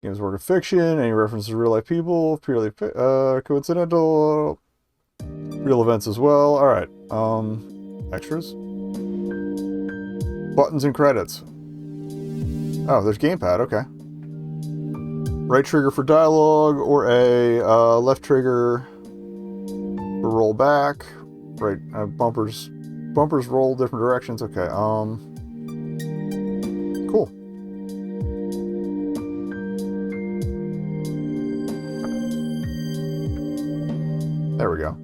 Game's work of fiction. Any reference to real life people. Purely coincidental. Real events as well. Alright. Extras. Buttons and credits. Oh, there's gamepad. Okay. Right trigger for dialogue, or A. Left trigger for roll back. Right. Bumpers roll different directions. Okay. Cool. There we go.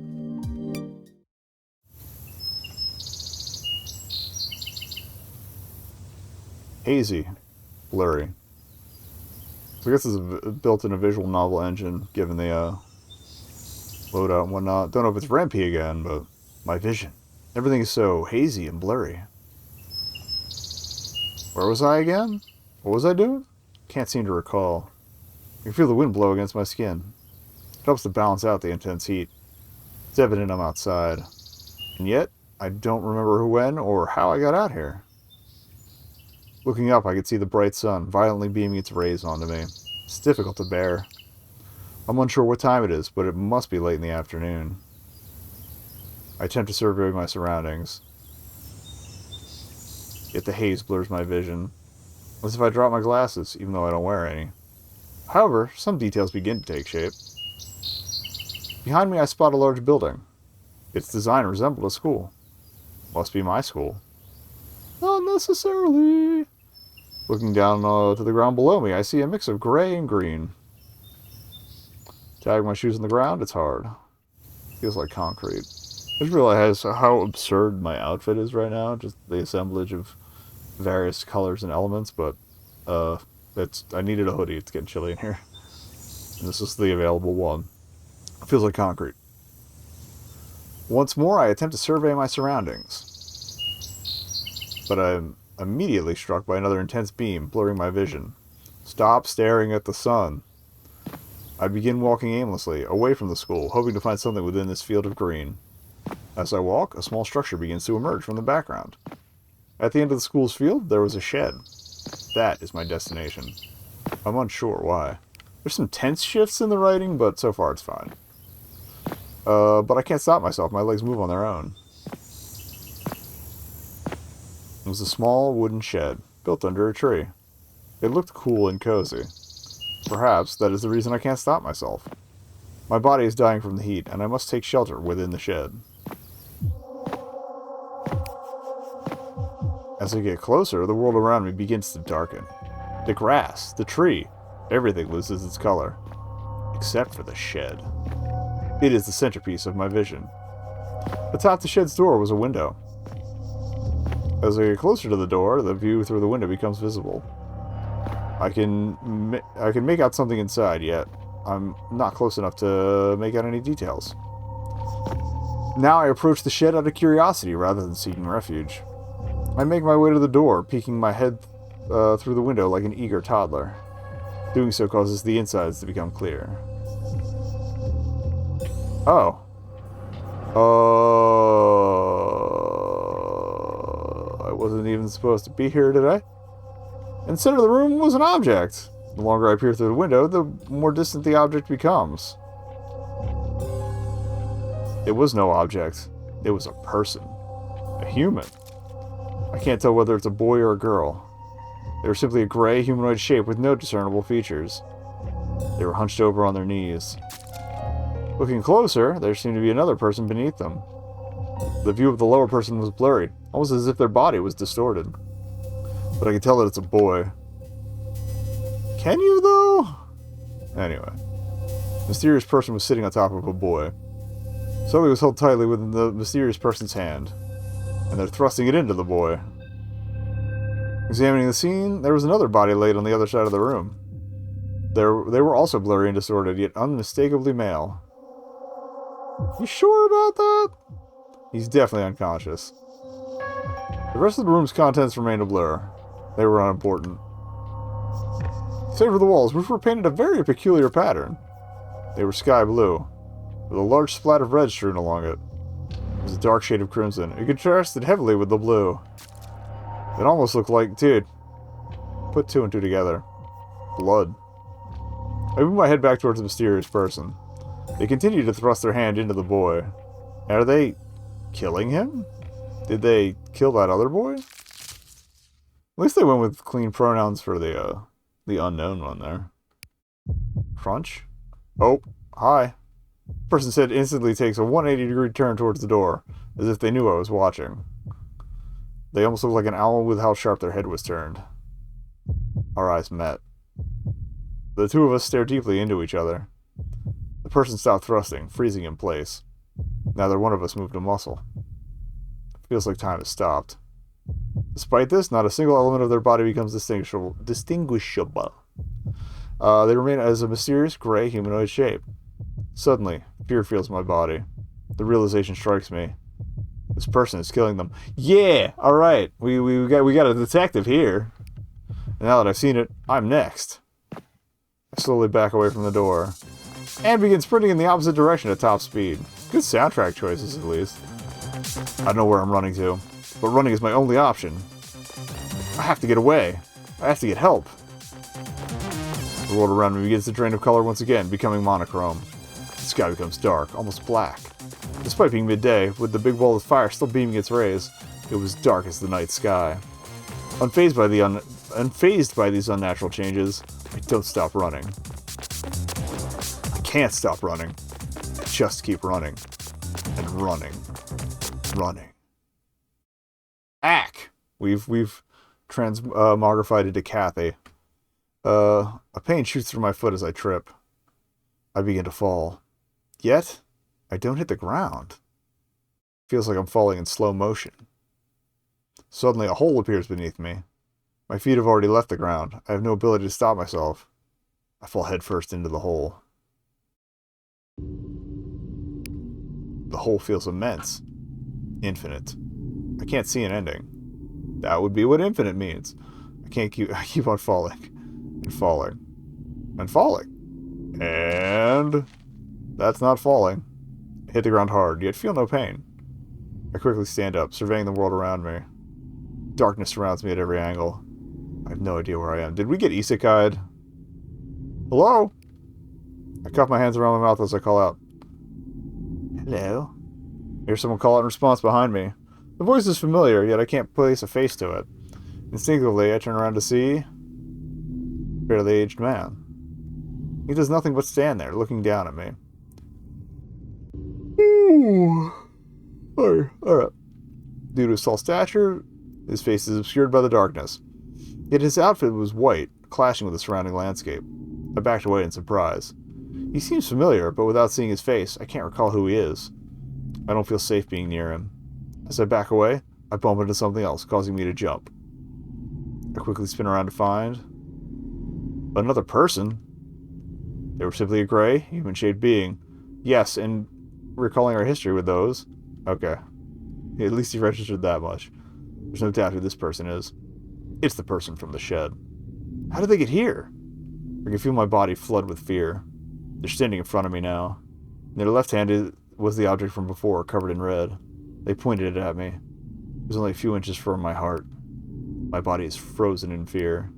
Hazy. Blurry. So I guess it's built in a visual novel engine, given the loadout and whatnot. Don't know if it's Rampy again, but my vision. Everything is so hazy and blurry. Where was I again? What was I doing? Can't seem to recall. I can feel the wind blow against my skin. It helps to balance out the intense heat. It's evident I'm outside. And yet, I don't remember when or how I got out here. Looking up, I could see the bright sun violently beaming its rays onto me. It's difficult to bear. I'm unsure what time it is, but it must be late in the afternoon. I attempt to survey my surroundings. Yet the haze blurs my vision, as if I drop my glasses, even though I don't wear any. However, some details begin to take shape. Behind me I spot a large building. Its design resembled a school. Must be my school. Not necessarily. Looking down to the ground below me, I see a mix of gray and green. Tagging my shoes on the ground, it's hard. Feels like concrete. I just realized how absurd my outfit is right now. Just the assemblage of various colors and elements, but I needed a hoodie. It's getting chilly in here. And this is the available one. It feels like concrete. Once more, I attempt to survey my surroundings. But I'm immediately struck by another intense beam, blurring my vision. Stop staring at the sun. I begin walking aimlessly, away from the school, hoping to find something within this field of green. As I walk, a small structure begins to emerge from the background. At the end of the school's field, there was a shed. That is my destination. I'm unsure why. There's some tense shifts in the writing, but so far it's fine. But I can't stop myself. My legs move on their own. It was a small wooden shed, built under a tree. It looked cool and cozy. Perhaps that is the reason I can't stop myself. My body is dying from the heat, and I must take shelter within the shed. As I get closer, the world around me begins to darken. The grass, the tree, everything loses its color. Except for the shed. It is the centerpiece of my vision. Atop the shed's door was a window. As I get closer to the door, the view through the window becomes visible. I can make out something inside, yet I'm not close enough to make out any details. Now I approach the shed out of curiosity rather than seeking refuge. I make my way to the door, peeking my head through the window like an eager toddler. Doing so causes the insides to become clear. Oh. I wasn't even supposed to be here today. In the center of the room was an object. The longer I peer through the window, the more distant the object becomes. It was no object. It was a person. A human. I can't tell whether it's a boy or a girl. They were simply a gray, humanoid shape with no discernible features. They were hunched over on their knees. Looking closer, there seemed to be another person beneath them. The view of the lower person was blurry, almost as if their body was distorted. But I can tell that it's a boy. Can you, though? Anyway. The mysterious person was sitting on top of a boy. Something was held tightly within the mysterious person's hand, and they're thrusting it into the boy. Examining the scene, there was another body laid on the other side of the room. They were also blurry and distorted, yet unmistakably male. You sure about that? He's definitely unconscious. The rest of the room's contents remained a blur. They were unimportant. Save for the walls, which were painted a very peculiar pattern. They were sky blue, with a large splat of red strewn along it. It was a dark shade of crimson. It contrasted heavily with the blue. It almost looked like, dude, put two and two together. Blood. I move my head back towards the mysterious person. They continue to thrust their hand into the boy. Are they killing him? Did they kill that other boy? At least they went with clean pronouns for the unknown one there. Crunch? Oh, hi. The person said instantly takes a 180-degree turn towards the door, as if they knew I was watching. They almost looked like an owl with how sharp their head was turned. Our eyes met. The two of us stared deeply into each other. The person stopped thrusting, freezing in place. Neither one of us moved a muscle. It feels like time has stopped. Despite this, not a single element of their body becomes distinguishable. They remain as a mysterious, gray, humanoid shape. Suddenly, fear fills my body. The realization strikes me. This person is killing them. Yeah! Alright, we got a detective here. And now that I've seen it, I'm next. I slowly back away from the door. And begin sprinting in the opposite direction at top speed. Good soundtrack choices, at least. I don't know where I'm running to, but running is my only option. I have to get away. I have to get help. The world around me begins to drain of color once again, becoming monochrome. The sky becomes dark, almost black. Despite being midday, with the big ball of fire still beaming its rays, it was dark as the night sky. Unfazed by these unnatural changes, I don't stop running. I can't stop running. I just keep running. And running. Running. Ack! We've transmogrified into Kathy. A pain shoots through my foot as I trip. I begin to fall. Yet, I don't hit the ground. Feels like I'm falling in slow motion. Suddenly, a hole appears beneath me. My feet have already left the ground. I have no ability to stop myself. I fall headfirst into the hole. The hole feels immense. Infinite. I can't see an ending. That would be what infinite means. I keep on falling. And falling. And falling. And that's not falling. I hit the ground hard, yet feel no pain. I quickly stand up, surveying the world around me. Darkness surrounds me at every angle. I have no idea where I am. Did we get isekai'd? Hello? I cuff my hands around my mouth as I call out. Hello? I hear someone call out in response behind me. The voice is familiar, yet I can't place a face to it. Instinctively, I turn around to see a fairly aged man. He does nothing but stand there, looking down at me. Ooh. Alright. Due to his tall stature, his face is obscured by the darkness. Yet his outfit was white, clashing with the surrounding landscape. I backed away in surprise. He seems familiar, but without seeing his face, I can't recall who he is. I don't feel safe being near him. As I back away, I bump into something else, causing me to jump. I quickly spin around to find another person. They were simply a gray, human-shaped being. Yes, and recalling our history with those. Okay. At least he registered that much. There's no doubt who this person is. It's the person from the shed. How did they get here? I can feel my body flood with fear. They're standing in front of me now. In their left hand was the object from before, covered in red. They pointed it at me. It was only a few inches from my heart. My body is frozen in fear.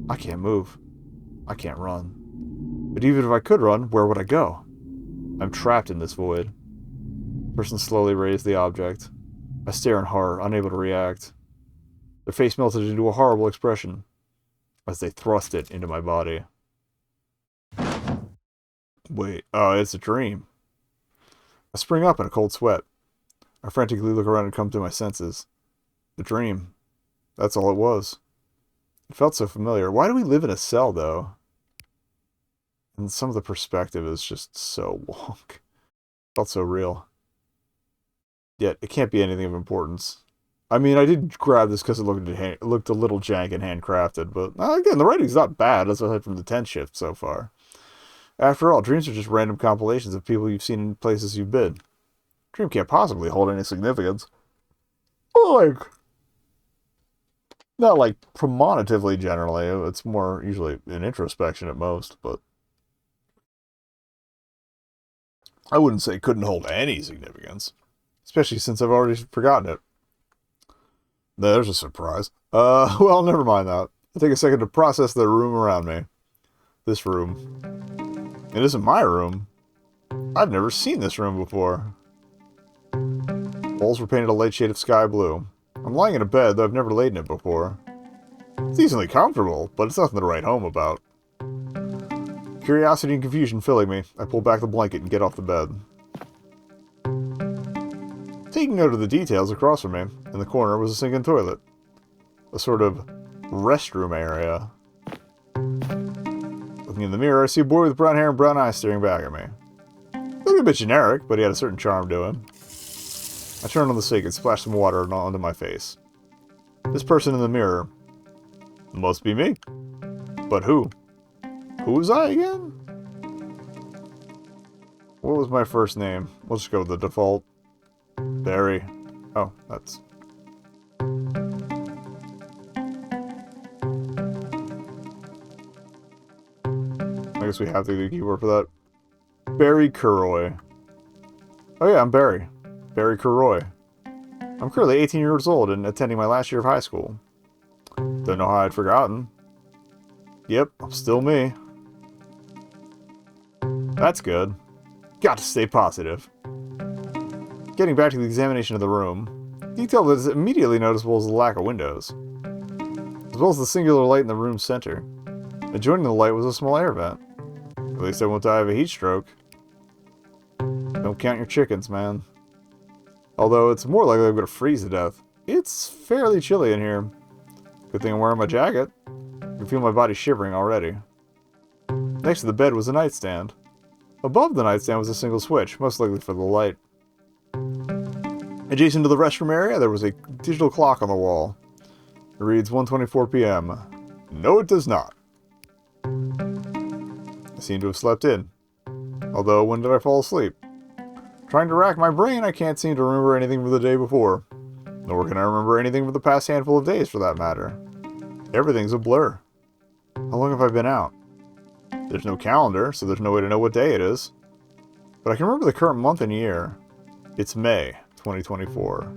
I can't move. I can't run. But even if I could run, where would I go? I'm trapped in this void. The person slowly raised the object. I stare in horror, unable to react. Their face melted into a horrible expression as they thrust it into my body. Wait, it's a dream. I spring up in a cold sweat. I frantically look around and come to my senses. The dream. That's all it was. It felt so familiar. Why do we live in a cell, though? And some of the perspective is just so wonk. It felt so real. Yet, it can't be anything of importance. I mean, I did grab this because it looked a little jank and handcrafted, but again, the writing's not bad, aside from the 10 shift so far. After all, dreams are just random compilations of people you've seen in places you've been. Dream can't possibly hold any significance. Not like premonitively, generally. It's more usually an introspection at most, but I wouldn't say it couldn't hold any significance. Especially since I've already forgotten it. There's a surprise. Well, never mind that. I'll take a second to process the room around me. This room. It isn't my room. I've never seen this room before. Walls were painted a light shade of sky blue. I'm lying in a bed, though I've never laid in it before. It's decently comfortable, but it's nothing to write home about. Curiosity and confusion filling me, I pull back the blanket and get off the bed. Taking note of the details across from me, in the corner was a sink and toilet. A sort of restroom area. Looking in the mirror, I see a boy with brown hair and brown eyes staring back at me. Looking a bit generic, but he had a certain charm to him. I turned on the sink and splashed some water onto my face. This person in the mirror must be me. But who? Who was I again? What was my first name? We'll just go with the default. Barry. Oh, that's... I guess we have to do the keyword for that. Barry Curroy. Oh yeah, I'm Barry. Barry Curroy. I'm currently 18 years old and attending my last year of high school. Don't know how I'd forgotten. Yep, I'm still me. That's good. Got to stay positive. Getting back to the examination of the room, detail that is immediately noticeable is the lack of windows, as well as the singular light in the room's center. Adjoining the light was a small air vent. At least I won't die of a heat stroke. Don't count your chickens, man. Although it's more likely I'm going to freeze to death. It's fairly chilly in here. Good thing I'm wearing my jacket. I can feel my body shivering already. Next to the bed was a nightstand. Above the nightstand was a single switch, most likely for the light. Adjacent to the restroom area, there was a digital clock on the wall. It reads 1:24 p.m. No, it does not. I seem to have slept in. Although, when did I fall asleep? Trying to rack my brain, I can't seem to remember anything from the day before. Nor can I remember anything from the past handful of days, for that matter. Everything's a blur. How long have I been out? There's no calendar, so there's no way to know what day it is. But I can remember the current month and year. It's May 2024.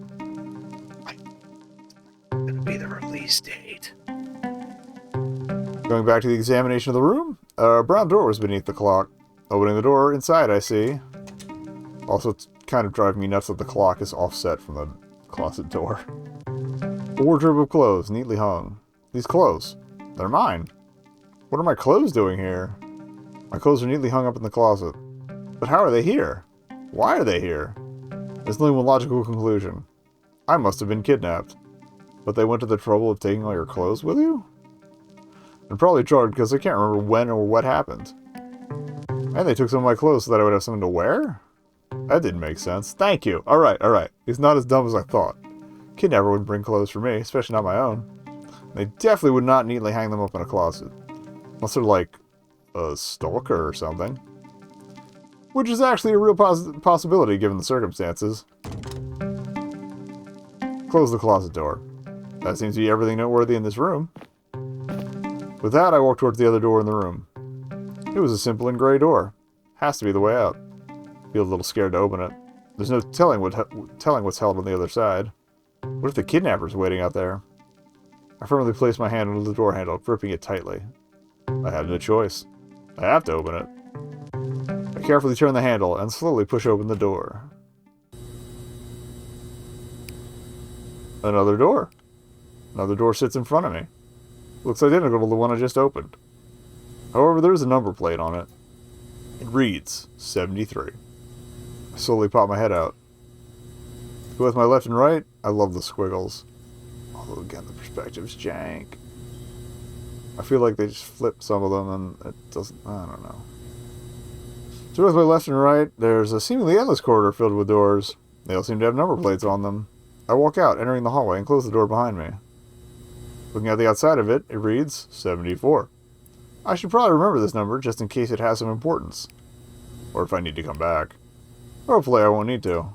Gonna be the release date. Going back to the examination of the room, a brown door was beneath the clock. Opening the door, inside I see. Also, it's kind of driving me nuts that the clock is offset from the closet door. A wardrobe of clothes, neatly hung. These clothes, they're mine. What are my clothes doing here? My clothes are neatly hung up in the closet. But how are they here? Why are they here? There's only one logical conclusion. I must have been kidnapped. But they went to the trouble of taking all your clothes with you? I'm probably charged because I can't remember when or what happened. And they took some of my clothes so that I would have something to wear? That didn't make sense. Thank you. Alright. It's not as dumb as I thought. Kidnapper wouldn't bring clothes for me, especially not my own. They definitely would not neatly hang them up in a closet. Unless they're like a stalker or something. Which is actually a real possibility given the circumstances. Close the closet door. That seems to be everything noteworthy in this room. With that, I walked towards the other door in the room. It was a simple and gray door. Has to be the way out. Feel a little scared to open it. There's no telling what's held on the other side. What if the kidnapper's waiting out there? I firmly placed my hand on the door handle, gripping it tightly. I have no choice. I have to open it. I carefully turn the handle and slowly push open the door. Another door. Another door sits in front of me. Looks identical to the one I just opened. However, there's a number plate on it. It reads 73. I slowly pop my head out. With my left and right, I love the squiggles. Although again, the perspective's jank. I feel like they just flip some of them and it doesn't, I don't know. So with my left and right, there's a seemingly endless corridor filled with doors. They all seem to have number plates on them. I walk out, entering the hallway, and close the door behind me. Looking at the outside of it, it reads 74. I should probably remember this number just in case it has some importance. Or if I need to come back. Hopefully I won't need to.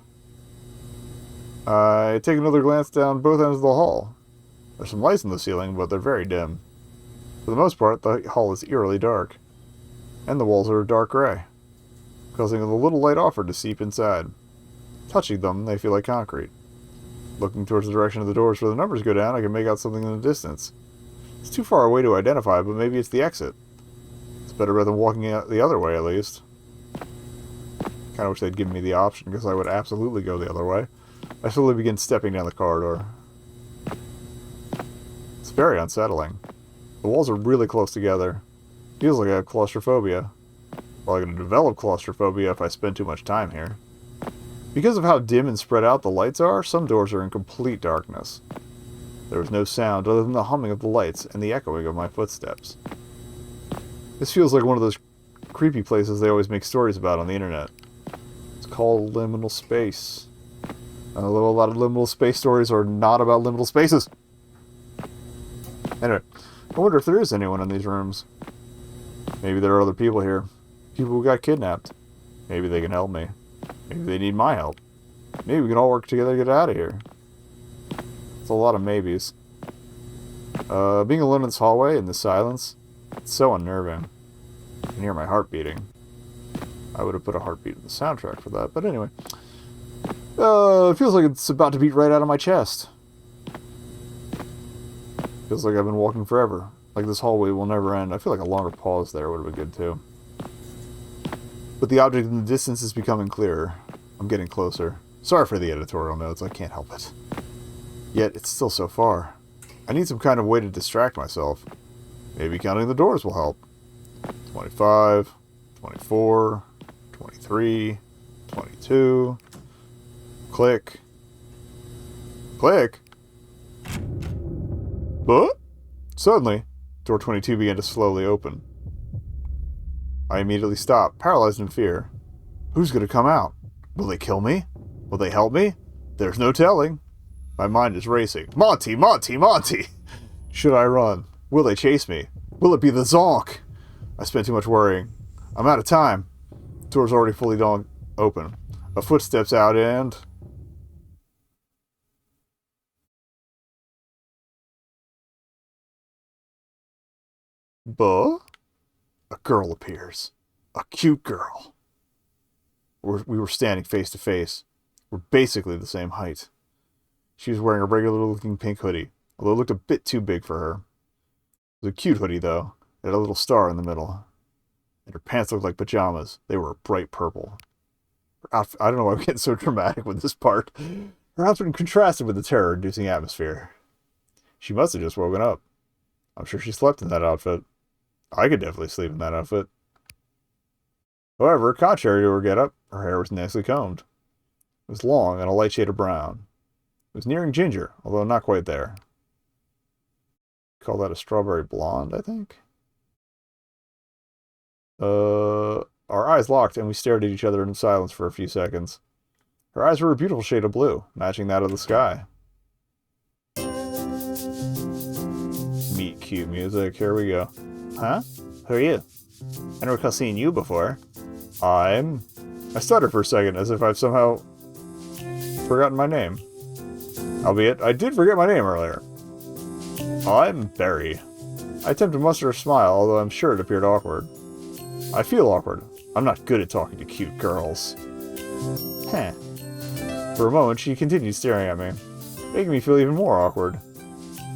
I take another glance down both ends of the hall. There's some lights in the ceiling, but they're very dim. For the most part, the hall is eerily dark. And the walls are dark gray, causing the little light offered to seep inside. Touching them, they feel like concrete. Looking towards the direction of the doors where the numbers go down, I can make out something in the distance. It's too far away to identify, but maybe it's the exit. It's better than walking out the other way, at least. Kind of wish they'd given me the option, because I would absolutely go the other way. I slowly begin stepping down the corridor. It's very unsettling. The walls are really close together. Feels like I have claustrophobia. Well, I'm going to develop claustrophobia if I spend too much time here. Because of how dim and spread out the lights are, some doors are in complete darkness. There is no sound other than the humming of the lights and the echoing of my footsteps. This feels like one of those creepy places they always make stories about on the internet. It's called liminal space. Although a lot of liminal space stories are not about liminal spaces. Anyway, I wonder if there is anyone in these rooms. Maybe there are other people here. People who got kidnapped. Maybe they can help me. Maybe they need my help. Maybe we can all work together to get out of here. It's a lot of maybes. Being alone in this hallway, in the silence, it's so unnerving. I can hear my heart beating. I would have put a heartbeat in the soundtrack for that, but anyway. It feels like it's about to beat right out of my chest. Feels like I've been walking forever. Like this hallway will never end. I feel like a longer pause there would have been good too. But the object in the distance is becoming clearer. I'm getting closer. Sorry for the editorial notes, I can't help it. Yet, it's still so far. I need some kind of way to distract myself. Maybe counting the doors will help. 25, 24, 23, 22... Click. Click? But suddenly, door 22 began to slowly open. I immediately stopped, paralyzed in fear. Who's going to come out? Will they kill me? Will they help me? There's no telling. My mind is racing. Monty, Monty, Monty! Should I run? Will they chase me? Will it be the zonk? I spent too much worrying. I'm out of time. The door's already fully open. A foot steps out and... Buh? A girl appears. A cute girl. We were standing face to face. We're basically the same height. She was wearing a regular-looking pink hoodie, although it looked a bit too big for her. It was a cute hoodie, though. It had a little star in the middle. And her pants looked like pajamas. They were bright purple. Her outfit, I don't know why I'm getting so dramatic with this part. Her outfit contrasted with the terror-inducing atmosphere. She must have just woken up. I'm sure she slept in that outfit. I could definitely sleep in that outfit. However, contrary to her getup, her hair was nicely combed. It was long and a light shade of brown. It was nearing ginger, although not quite there. Call that a strawberry blonde, I think? Our eyes locked and we stared at each other in silence for a few seconds. Her eyes were a beautiful shade of blue, matching that of the sky. Meet cute music, here we go. Huh? Who are you? I don't recall seeing you before. I stuttered for a second, as if I've somehow forgotten my name. Albeit, I did forget my name earlier. I'm Barry. I attempt to muster a smile, although I'm sure it appeared awkward. I feel awkward. I'm not good at talking to cute girls. Heh. For a moment, she continued staring at me, making me feel even more awkward.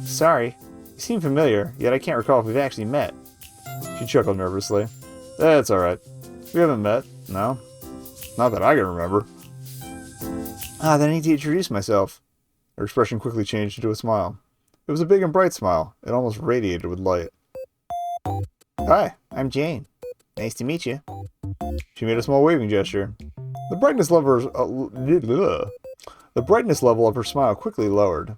Sorry. You seem familiar, yet I can't recall if we've actually met. She chuckled nervously. That's alright. We haven't met, no. Not that I can remember. Then I need to introduce myself. Her expression quickly changed into a smile. It was a big and bright smile. It almost radiated with light. Hi, I'm Jane. Nice to meet you. She made a small waving gesture. The brightness level of her smile quickly lowered.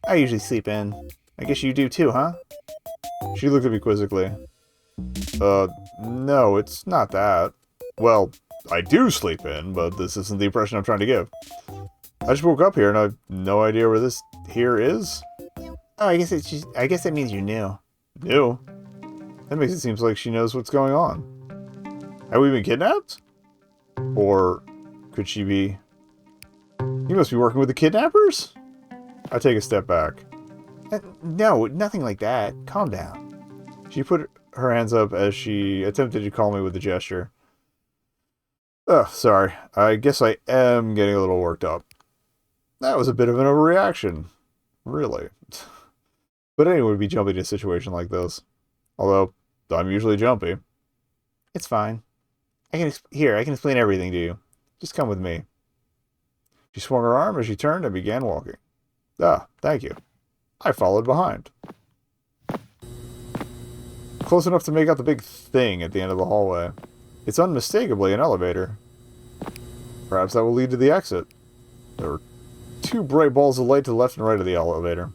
I usually sleep in. I guess you do too, huh? She looked at me quizzically. No, it's not that. Well, I do sleep in, but this isn't the impression I'm trying to give. I just woke up here and I have no idea where this here is. Oh, I guess that means you're new. New? That makes it seem like she knows what's going on. Have we been kidnapped? Or could she be... You must be working with the kidnappers? I take a step back. No, nothing like that. Calm down. She put her hands up as she attempted to call me with a gesture. Oh, sorry. I guess I am getting a little worked up. That was a bit of an overreaction. Really. But anyone would be jumpy in a situation like this. Although, I'm usually jumpy. It's fine. I can explain everything to you. Just come with me. She swung her arm as she turned and began walking. Ah, thank you. I followed behind. Close enough to make out the big thing at the end of the hallway. It's unmistakably an elevator. Perhaps that will lead to the exit. There were two bright balls of light to the left and right of the elevator.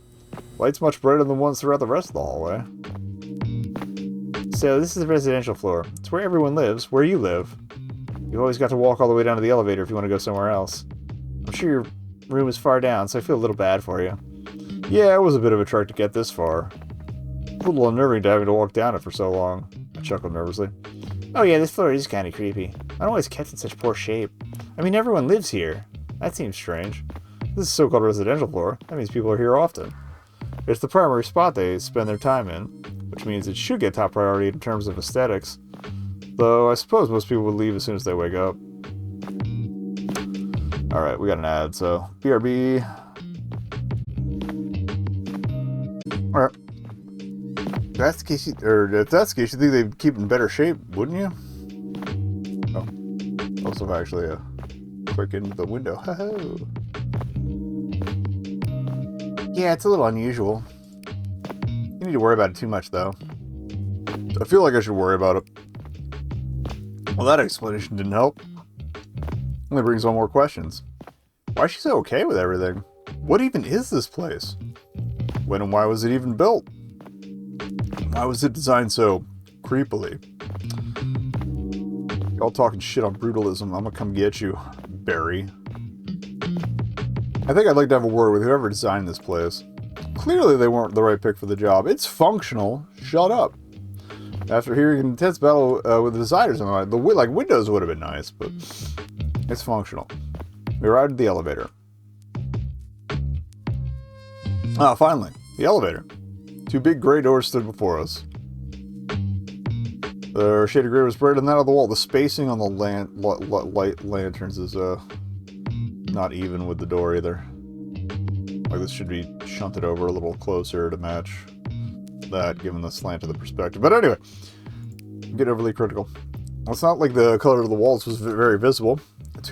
Lights much brighter than the ones throughout the rest of the hallway. So, this is the residential floor. It's where everyone lives, where you live. You've always got to walk all the way down to the elevator if you want to go somewhere else. I'm sure your room is far down, so I feel a little bad for you. Yeah, it was a bit of a trek to get this far. A little unnerving to having to walk down it for so long. I chuckled nervously. Oh yeah, this floor is kind of creepy. I don't know why it's kept in such poor shape. I mean, everyone lives here. That seems strange. This is a so-called residential floor. That means people are here often. It's the primary spot they spend their time in, which means it should get top priority in terms of aesthetics. Though I suppose most people would leave as soon as they wake up. Alright, we got an ad, so BRB. Alright. If that's the case, you think they'd keep in better shape, wouldn't you? Oh. Also, actually, quick into the window. Ho-ho! Yeah, it's a little unusual. You need to worry about it too much, though. I feel like I should worry about it. Well, that explanation didn't help. Only brings on more questions. Why is she so okay with everything? What even is this place? When and why was it even built? Why was it designed so creepily? Y'all talking shit on brutalism. I'm gonna come get you, Barry. I think I'd like to have a word with whoever designed this place. Clearly they weren't the right pick for the job. It's functional. Shut up. After hearing an intense battle with the designers on the windows would have been nice, but it's functional. We arrived at the elevator. Ah, finally, the elevator. Two big gray doors stood before us. The shade of gray was brighter than that of the wall. The spacing on the light lanterns is not even with the door either. Like this should be shunted over a little closer to match that, given the slant of the perspective. But anyway, get overly critical. Well, it's not like the color of the walls was very visible.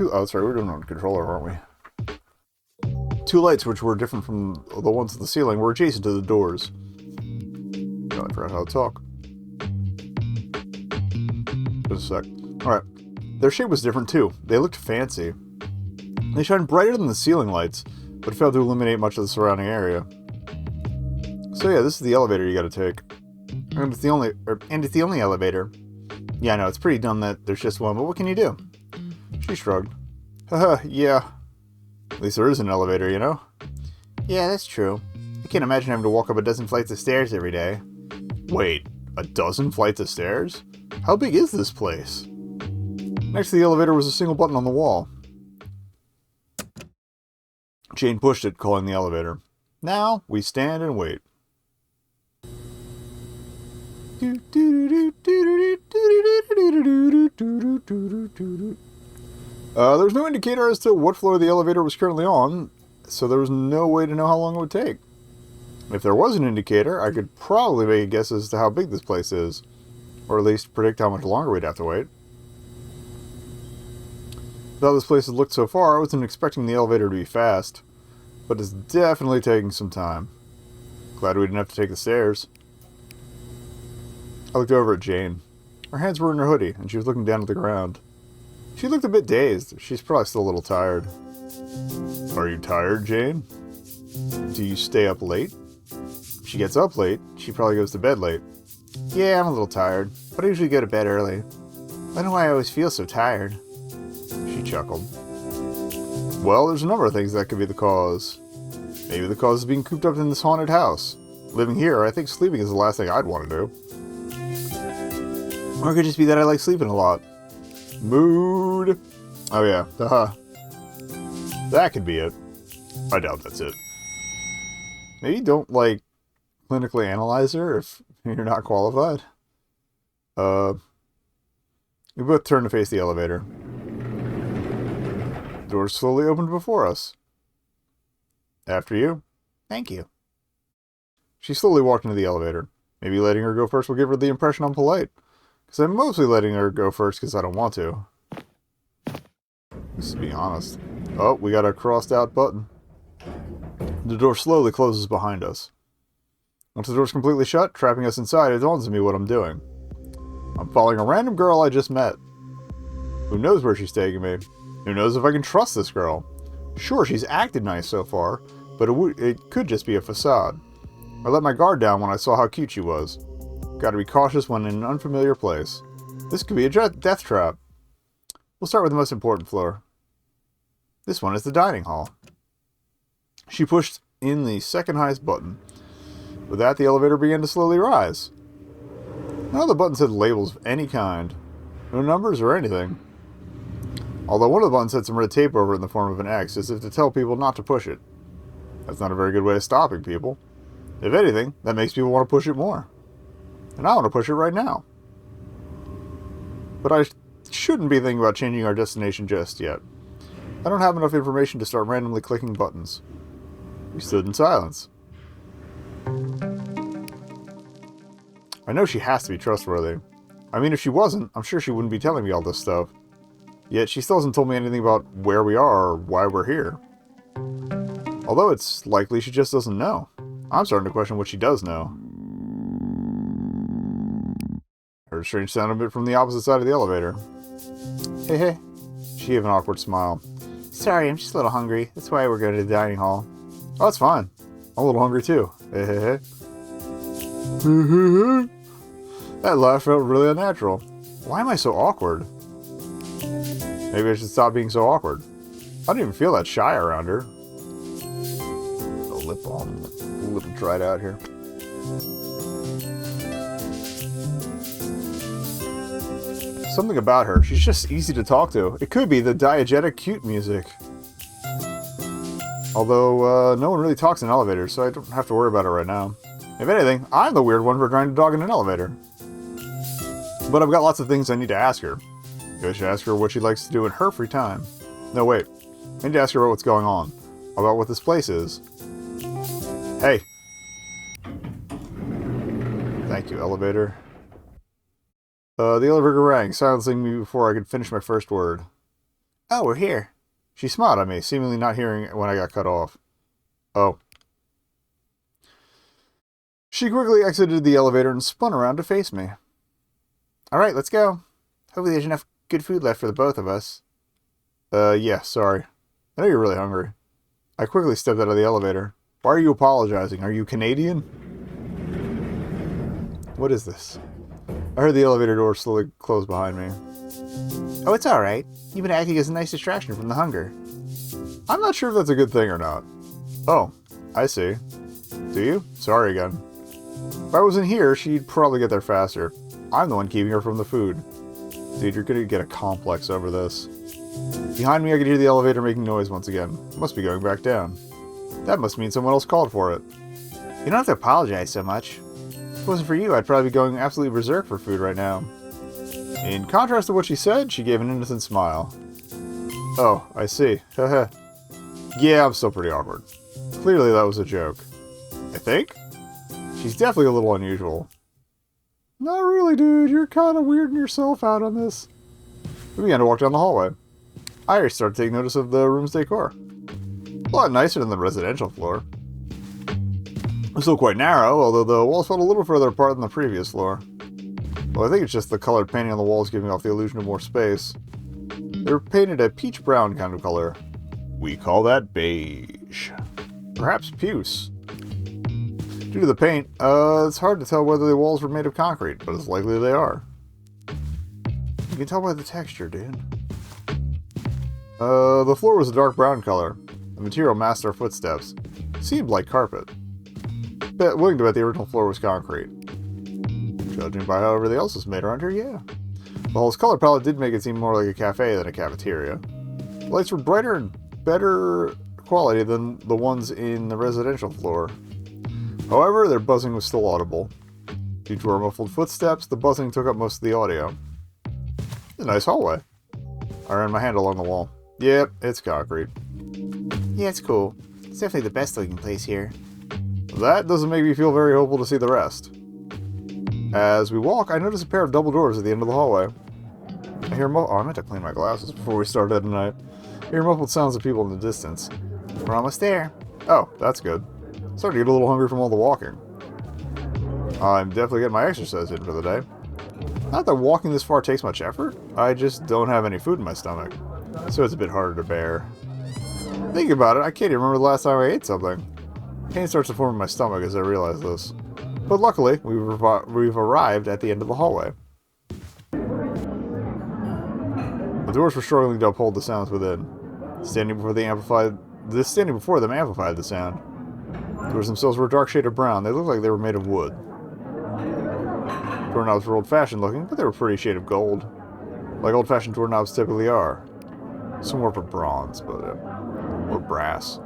Oh, sorry, we're doing it on a controller, aren't we? Two lights, which were different from the ones on the ceiling, were adjacent to the doors. Oh, I forgot how to talk. Just a sec. Alright. Their shape was different too. They looked fancy. They shined brighter than the ceiling lights, but failed to illuminate much of the surrounding area. So yeah, this is the elevator you gotta take. And it's the only elevator. Yeah, I know, it's pretty dumb that there's just one, but what can you do? She shrugged. Haha, yeah. At least there is an elevator, you know? Yeah, that's true. I can't imagine having to walk up a dozen flights of stairs every day. Wait, a dozen flights of stairs? How big is this place? Next to the elevator was a single button on the wall. Jane pushed it, calling the elevator. Now, we stand and wait. There was no indicator as to what floor the elevator was currently on, so there was no way to know how long it would take. If there was an indicator, I could probably make a guess as to how big this place is, or at least predict how much longer we'd have to wait. Though this place has looked so far, I wasn't expecting the elevator to be fast, but it's definitely taking some time. Glad we didn't have to take the stairs. I looked over at Jane. Her hands were in her hoodie, and she was looking down at the ground. She looked a bit dazed. She's probably still a little tired. Are you tired, Jane? Do you stay up late? If she gets up late, she probably goes to bed late. Yeah, I'm a little tired, but I usually go to bed early. I don't know why I always feel so tired. She chuckled. Well, there's a number of things that could be the cause. Maybe the cause is being cooped up in this haunted house. Living here, I think sleeping is the last thing I'd want to do. Or it could just be that I like sleeping a lot. Mood. Oh yeah, that could be it. I doubt that's it. Maybe don't, like, clinically analyze her if you're not qualified. We both turned to face the elevator. The doors slowly opened before us. After you. Thank you. She slowly walked into the elevator. Maybe letting her go first will give her the impression I'm polite. Because I'm mostly letting her go first because I don't want to. Just to be honest. Oh, we got a crossed out button. The door slowly closes behind us. Once the door's completely shut, trapping us inside, it dawns on me what I'm doing. I'm following a random girl I just met. Who knows where she's taking me? Who knows if I can trust this girl? Sure, she's acted nice so far, but it could just be a facade. I let my guard down when I saw how cute she was. Gotta be cautious when in an unfamiliar place. This could be a death trap. We'll start with the most important floor. This one is the dining hall. She pushed in the second highest button. With that, the elevator began to slowly rise. None of the buttons had labels of any kind. No numbers or anything. Although one of the buttons had some red tape over it in the form of an X, as if to tell people not to push it. That's not a very good way of stopping people. If anything, that makes people want to push it more. And I want to push it right now. But I shouldn't be thinking about changing our destination just yet. I don't have enough information to start randomly clicking buttons. We stood in silence. I know she has to be trustworthy. I mean, if she wasn't, I'm sure she wouldn't be telling me all this stuff. Yet she still hasn't told me anything about where we are or why we're here. Although it's likely she just doesn't know. I'm starting to question what she does know. Heard a strange sound a bit from the opposite side of the elevator. Hey, hey. She gave an awkward smile. Sorry, I'm just a little hungry. That's why we're going to the dining hall. Oh, it's fine. I'm a little hungry too. Hey, hey, hey. That laugh felt really unnatural. Why am I so awkward? Maybe I should stop being so awkward. I don't even feel that shy around her. The lip balm, a little dried out here. Something about her. She's just easy to talk to. It could be the diegetic cute music. Although, no one really talks in elevators, so I don't have to worry about it right now. If anything, I'm the weird one for trying to dog in an elevator. But I've got lots of things I need to ask her. Maybe I should ask her what she likes to do in her free time. No, wait. I need to ask her about what's going on. About what this place is. Hey. Thank you, elevator. The elevator rang, silencing me before I could finish my first word. Oh, we're here. She smiled at me, seemingly not hearing when I got cut off. Oh. She quickly exited the elevator and spun around to face me. Alright, let's go. Hopefully there's enough good food left for the both of us. Yeah, sorry. I know you're really hungry. I quickly stepped out of the elevator. Why are you apologizing? Are you Canadian? What is this? I heard the elevator door slowly close behind me. Oh, it's alright. You've been acting as a nice distraction from the hunger. I'm not sure if that's a good thing or not. Oh, I see. Do you? Sorry again. If I wasn't here, she'd probably get there faster. I'm the one keeping her from the food. Dude, you're gonna get a complex over this. Behind me, I could hear the elevator making noise once again. It must be going back down. That must mean someone else called for it. You don't have to apologize so much. If it wasn't for you, I'd probably be going absolutely berserk for food right now. In contrast to what she said, she gave an innocent smile. Oh, I see. Haha. Yeah, I'm still pretty awkward. Clearly that was a joke. I think? She's definitely a little unusual. Not really, dude. You're kind of weirding yourself out on this. We began to walk down the hallway. I started taking notice of the room's decor. A lot nicer than the residential floor. It was still quite narrow, although the walls felt a little further apart than the previous floor. Well, I think it's just the colored painting on the walls giving off the illusion of more space. They were painted a peach-brown kind of color. We call that beige. Perhaps puce. Due to the paint, it's hard to tell whether the walls were made of concrete, but it's likely they are. You can tell by the texture, dude. The floor was a dark brown color. The material masked our footsteps. It seemed like carpet. Willing to bet the original floor was concrete. Judging by how everything else was made around here, yeah. The hall's color palette did make it seem more like a cafe than a cafeteria. The lights were brighter and better quality than the ones in the residential floor. However, their buzzing was still audible. Due to our muffled footsteps, the buzzing took up most of the audio. A nice hallway. I ran my hand along the wall. Yep, it's concrete. Yeah, it's cool. It's definitely the best looking place here. That doesn't make me feel very hopeful to see the rest. As we walk, I notice a pair of double doors at the end of the hallway. I hear oh, I meant to clean my glasses before we started tonight. I hear muffled sounds of people in the distance. We're almost there. Oh, that's good. Starting to get a little hungry from all the walking. I'm definitely getting my exercise in for the day. Not that walking this far takes much effort, I just don't have any food in my stomach, so it's a bit harder to bear. Thinking about it, I can't even remember the last time I ate something. Pain starts to form in my stomach as I realize this. But luckily, we've arrived at the end of the hallway. The doors were struggling to uphold the sounds within. Standing before them amplified the sound. The doors themselves were a dark shade of brown. They looked like they were made of wood. Doorknobs were old-fashioned looking, but they were a pretty shade of gold. Like old-fashioned doorknobs typically are. Some were for bronze, but or brass.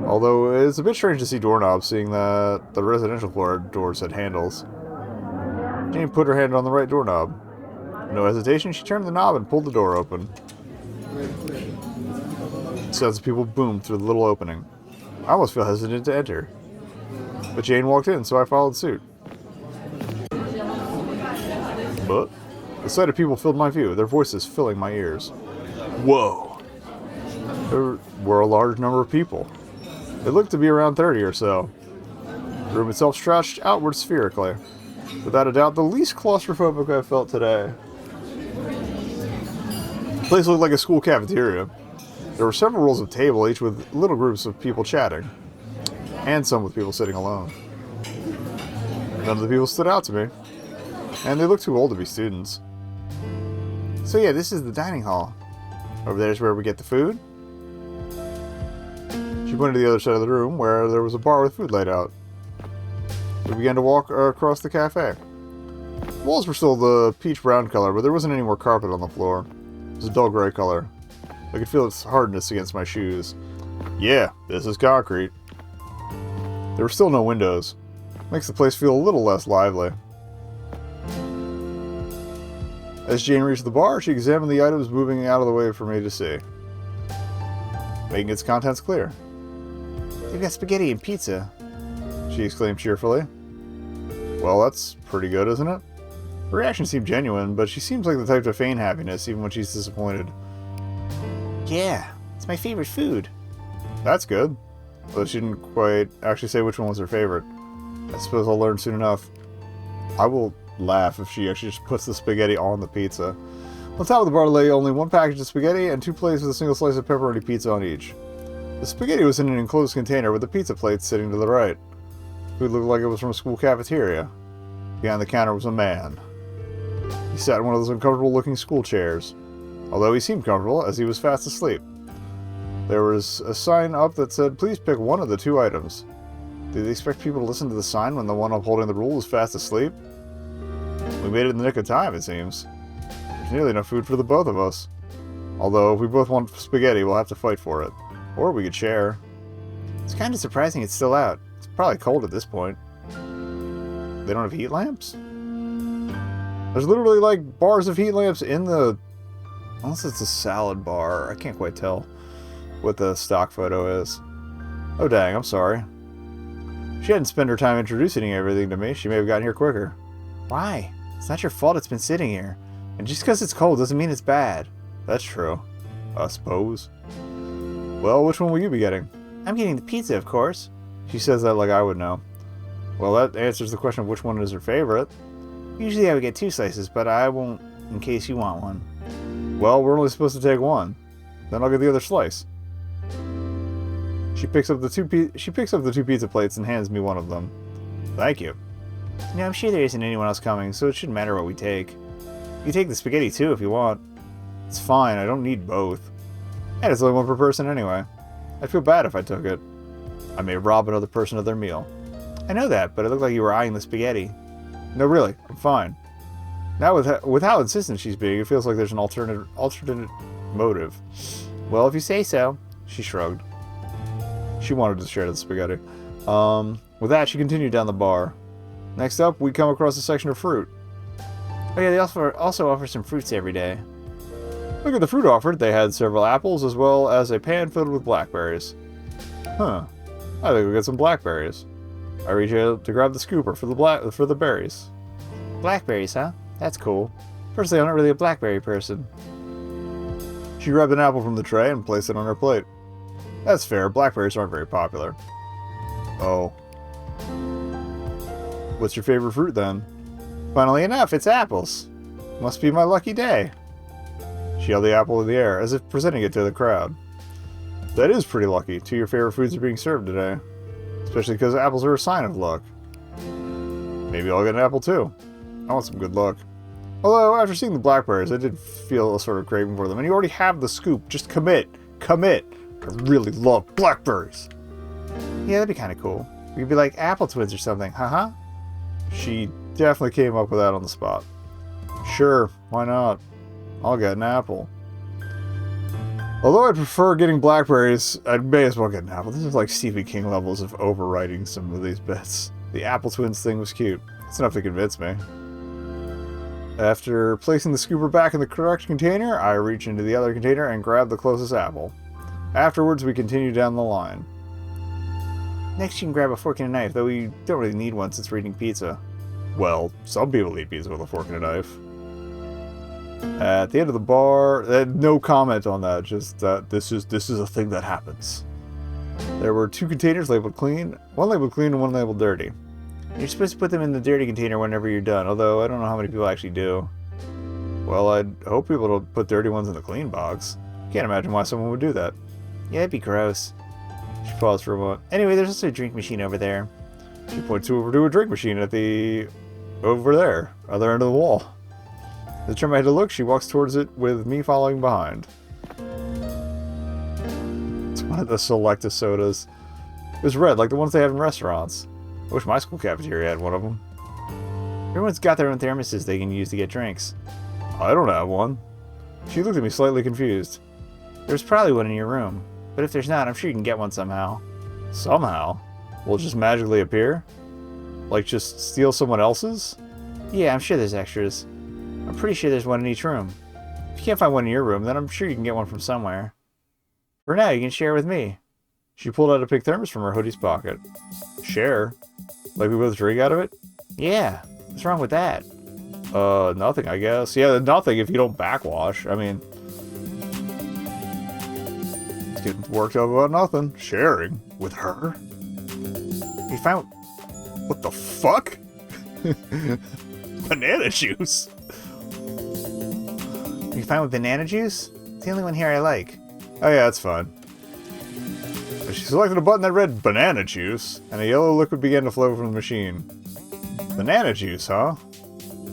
Although it's a bit strange to see doorknobs, seeing that the residential floor doors had handles. Jane put her hand on the right doorknob. No hesitation, she turned the knob and pulled the door open. Sounds of people boomed through the little opening. I almost feel hesitant to enter. But Jane walked in, so I followed suit. But the sight of people filled my view, their voices filling my ears. Whoa! There were a large number of people. It looked to be around 30 or so. The room itself stretched outward spherically. Without a doubt, the least claustrophobic I've felt today. The place looked like a school cafeteria. There were several rows of table, each with little groups of people chatting. And some with people sitting alone. None of the people stood out to me. And they looked too old to be students. So yeah, this is the dining hall. Over there is where we get the food. She pointed to the other side of the room, where there was a bar with food laid out. We began to walk across the cafe. The walls were still the peach-brown color, but there wasn't any more carpet on the floor. It was a dull gray color. I could feel its hardness against my shoes. Yeah, this is concrete. There were still no windows. Makes the place feel a little less lively. As Jane reached the bar, she examined the items moving out of the way for me to see, making its contents clear. They've got spaghetti and pizza, she exclaimed cheerfully. Well, that's pretty good, isn't it? Her reaction seemed genuine, but she seems like the type to feign happiness even when she's disappointed. Yeah, it's my favorite food. That's good. Though she didn't quite actually say which one was her favorite. I suppose I'll learn soon enough. I will laugh if she actually just puts the spaghetti on the pizza. On top of the bar lay only one package of spaghetti and 2 plates with a single slice of pepperoni pizza on each. The spaghetti was in an enclosed container with the pizza plates sitting to the right. Food looked like it was from a school cafeteria. Behind the counter was a man. He sat in one of those uncomfortable-looking school chairs, although he seemed comfortable as he was fast asleep. There was a sign up that said, "Please pick one of the 2 items." Did they expect people to listen to the sign when the one upholding the rule was fast asleep? We made it in the nick of time, it seems. There's nearly enough food for the both of us. Although, if we both want spaghetti, we'll have to fight for it. Or we could share. It's kind of surprising it's still out. It's probably cold at this point. They don't have heat lamps? There's literally, like, bars of heat lamps in the... Unless it's a salad bar. I can't quite tell what the stock photo is. Oh, dang, I'm sorry. She hadn't spent her time introducing everything to me. She may have gotten here quicker. Why? It's not your fault it's been sitting here. And just because it's cold doesn't mean it's bad. That's true. I suppose. Well, which one will you be getting? I'm getting the pizza, of course. She says that like I would know. Well, that answers the question of which one is her favorite. Usually I would get 2 slices, but I won't in case you want one. Well, we're only supposed to take one. Then I'll get the other slice. She picks up the 2 pizza plates and hands me one of them. Thank you. No, I'm sure there isn't anyone else coming, so it shouldn't matter what we take. You can take the spaghetti too if you want. It's fine, I don't need both. And it's only one per person anyway. I'd feel bad if I took it. I may rob another person of their meal. I know that, but it looked like you were eyeing the spaghetti. No, really, I'm fine. Now with how insistent she's being, it feels like there's an alternate motive. Well, if you say so. She shrugged. She wanted to share the spaghetti. With that, she continued down the bar. Next up, we come across a section of fruit. Oh yeah, they also offer some fruits every day. Look at the fruit offered. They had several apples as well as a pan filled with blackberries. Huh. I think we'll get some blackberries. I reach out to grab the scooper for the berries. Blackberries, huh? That's cool. Personally, I'm not really a blackberry person. She grabbed an apple from the tray and placed it on her plate. That's fair. Blackberries aren't very popular. Oh. What's your favorite fruit, then? Funnily enough, it's apples. Must be my lucky day. She held the apple in the air, as if presenting it to the crowd. That is pretty lucky. Two of your favorite foods are being served today. Especially because apples are a sign of luck. Maybe I'll get an apple too. I want some good luck. Although, after seeing the blackberries, I did feel a sort of craving for them. And you already have the scoop. Just commit. Commit. I really love blackberries. Yeah, that'd be kind of cool. We'd be like apple twins or something. Haha. She definitely came up with that on the spot. Sure, why not? I'll get an apple. Although I prefer getting blackberries, I may as well get an apple. This is like Stephen King levels of overwriting some of these bits. The apple twins thing was cute. It's enough to convince me. After placing the scooper back in the correct container, I reach into the other container and grab the closest apple. Afterwards, we continue down the line. Next, you can grab a fork and a knife, though we don't really need one since we're eating pizza. Well, some people eat pizza with a fork and a knife. At the end of the bar, no comment on that, just that this is a thing that happens. There were two containers labeled clean, one labeled clean and one labeled dirty. You're supposed to put them in the dirty container whenever you're done, although I don't know how many people actually do. Well, I'd hope people don't put dirty ones in the clean box. Can't imagine why someone would do that. Yeah, it'd be gross. She paused for a moment. Anyway, there's also a drink machine over there. She points over to a drink machine at over there, other end of the wall. The time I had to look, she walks towards it with me following behind. It's one of the Selecta sodas. It was red, like the ones they have in restaurants. I wish my school cafeteria had one of them. Everyone's got their own thermoses they can use to get drinks. I don't have one. She looked at me slightly confused. There's probably one in your room, but if there's not, I'm sure you can get one somehow. Somehow? Will it just magically appear? Like just steal someone else's? Yeah, I'm sure there's extras. I'm pretty sure there's one in each room. If you can't find one in your room, then I'm sure you can get one from somewhere. For now, you can share with me. She pulled out a pink thermos from her hoodie's pocket. Share? Like we both drink out of it? Yeah. What's wrong with that? Nothing, I guess. Yeah, nothing if you don't backwash. I mean... It's getting worked up about nothing. Sharing? With her? You found... What the fuck? Banana juice? You fine with banana juice? It's the only one here I like. Oh yeah, that's fine. She selected a button that read banana juice, and a yellow liquid began to flow from the machine. Banana juice, huh?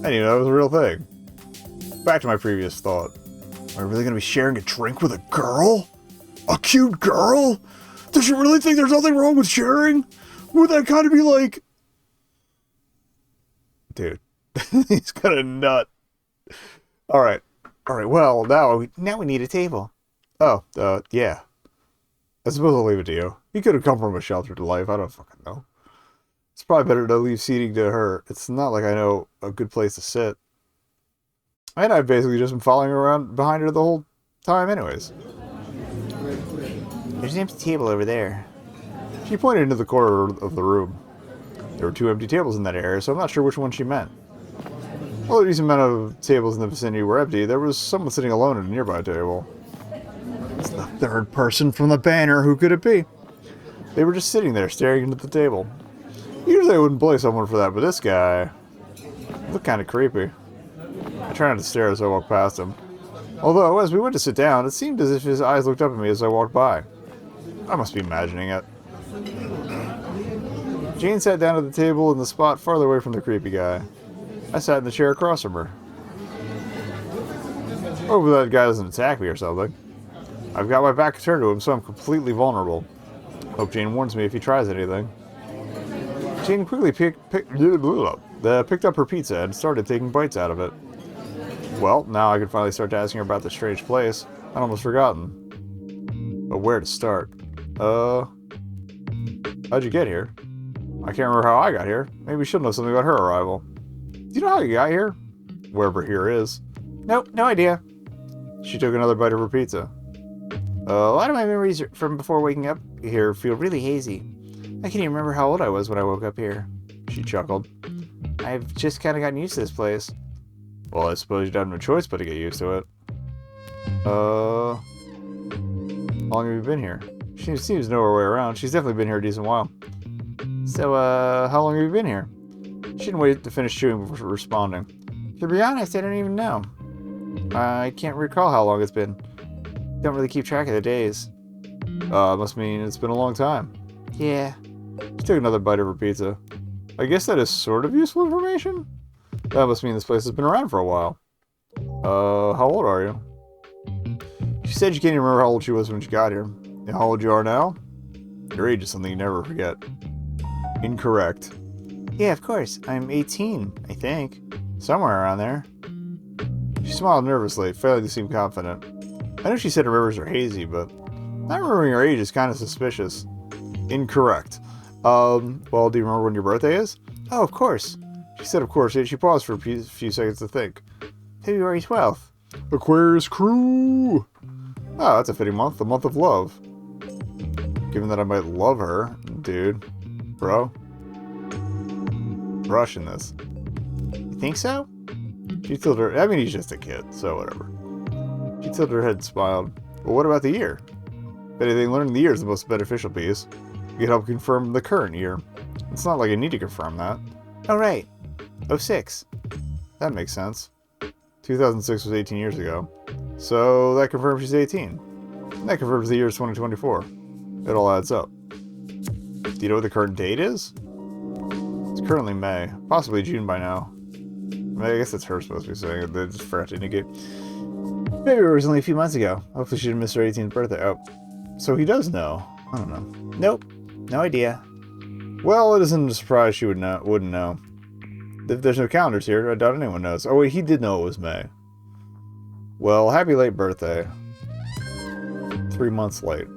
I didn't know that was a real thing. Back to my previous thought. Am I really going to be sharing a drink with a girl? A cute girl? Does she really think there's nothing wrong with sharing? Would that kind of be like... Dude, he's got a nut. Alright, well, now we need a table. Oh, yeah. I suppose I'll leave it to you. He could have come from a sheltered life, I don't fucking know. It's probably better to leave seating to her. It's not like I know a good place to sit. And I've basically just been following around behind her the whole time anyways. There's an empty table over there. She pointed into the corner of the room. There were two empty tables in that area, so I'm not sure which one she meant. Although a decent amount of tables in the vicinity were empty, there was someone sitting alone at a nearby table. It's the third person from the banner. Who could it be? They were just sitting there, staring into the table. Usually I wouldn't blame someone for that, but this guy looked kind of creepy. I tried not to stare as I walked past him. Although, as we went to sit down, it seemed as if his eyes looked up at me as I walked by. I must be imagining it. Jane sat down at the table in the spot farther away from the creepy guy. I sat in the chair across from her. Hope that guy doesn't attack me or something. I've got my back turned to him, so I'm completely vulnerable. Hope Jane warns me if he tries anything. Jane quickly picked up her pizza and started taking bites out of it. Well, now I can finally start asking her about this strange place. I'd almost forgotten. But where to start? How'd you get here? I can't remember how I got here. Maybe she'll know something about her arrival. Do you know how you got here? Wherever here is. Nope, no idea. She took another bite of her pizza. A lot of my memories from before waking up here feel really hazy. I can't even remember how old I was when I woke up here. She chuckled. I've just kind of gotten used to this place. Well, I suppose you don't have no choice but to get used to it. How long have you been here? She seems to know her way around. She's definitely been here a decent while. So, how long have you been here? She didn't wait to finish chewing before responding. To be honest, I don't even know. I can't recall how long it's been. Don't really keep track of the days. Must mean it's been a long time. Yeah. She took another bite of her pizza. I guess that is sort of useful information? That must mean this place has been around for a while. How old are you? She said she can't even remember how old she was when she got here. And how old you are now? Your age is something you never forget. Incorrect. Yeah, of course. I'm 18, I think. Somewhere around there. She smiled nervously, failing to seem confident. I know she said her memories are hazy, but not remembering her age is kind of suspicious. Incorrect. Well, do you remember when your birthday is? Oh, of course. She said of course, yet she paused for a few seconds to think. February 12th. Aquarius Crew! Oh, that's a fitting month. The month of love. Given that I might love her, dude. Bro. Rushing this. You think so? She tilted her... I mean, he's just a kid, so whatever. She tilted her head and smiled. Well, what about the year? If anything, learning the year is the most beneficial piece. You can help confirm the current year. It's not like I need to confirm that. Oh, right. 06. That makes sense. 2006 was 18 years ago. So that confirms she's 18. And that confirms the year is 2024. It all adds up. Do you know what the current date is? It's currently May. Possibly June by now. I guess that's her supposed to be saying it. They just forgot to indicate. Maybe it was only a few months ago. Hopefully she didn't miss her 18th birthday. Oh. So he does know. I don't know. Nope. No idea. Well, it isn't a surprise she wouldn't know. If there's no calendars here, I doubt anyone knows. Oh wait, he did know it was May. Well, happy late birthday. 3 months late.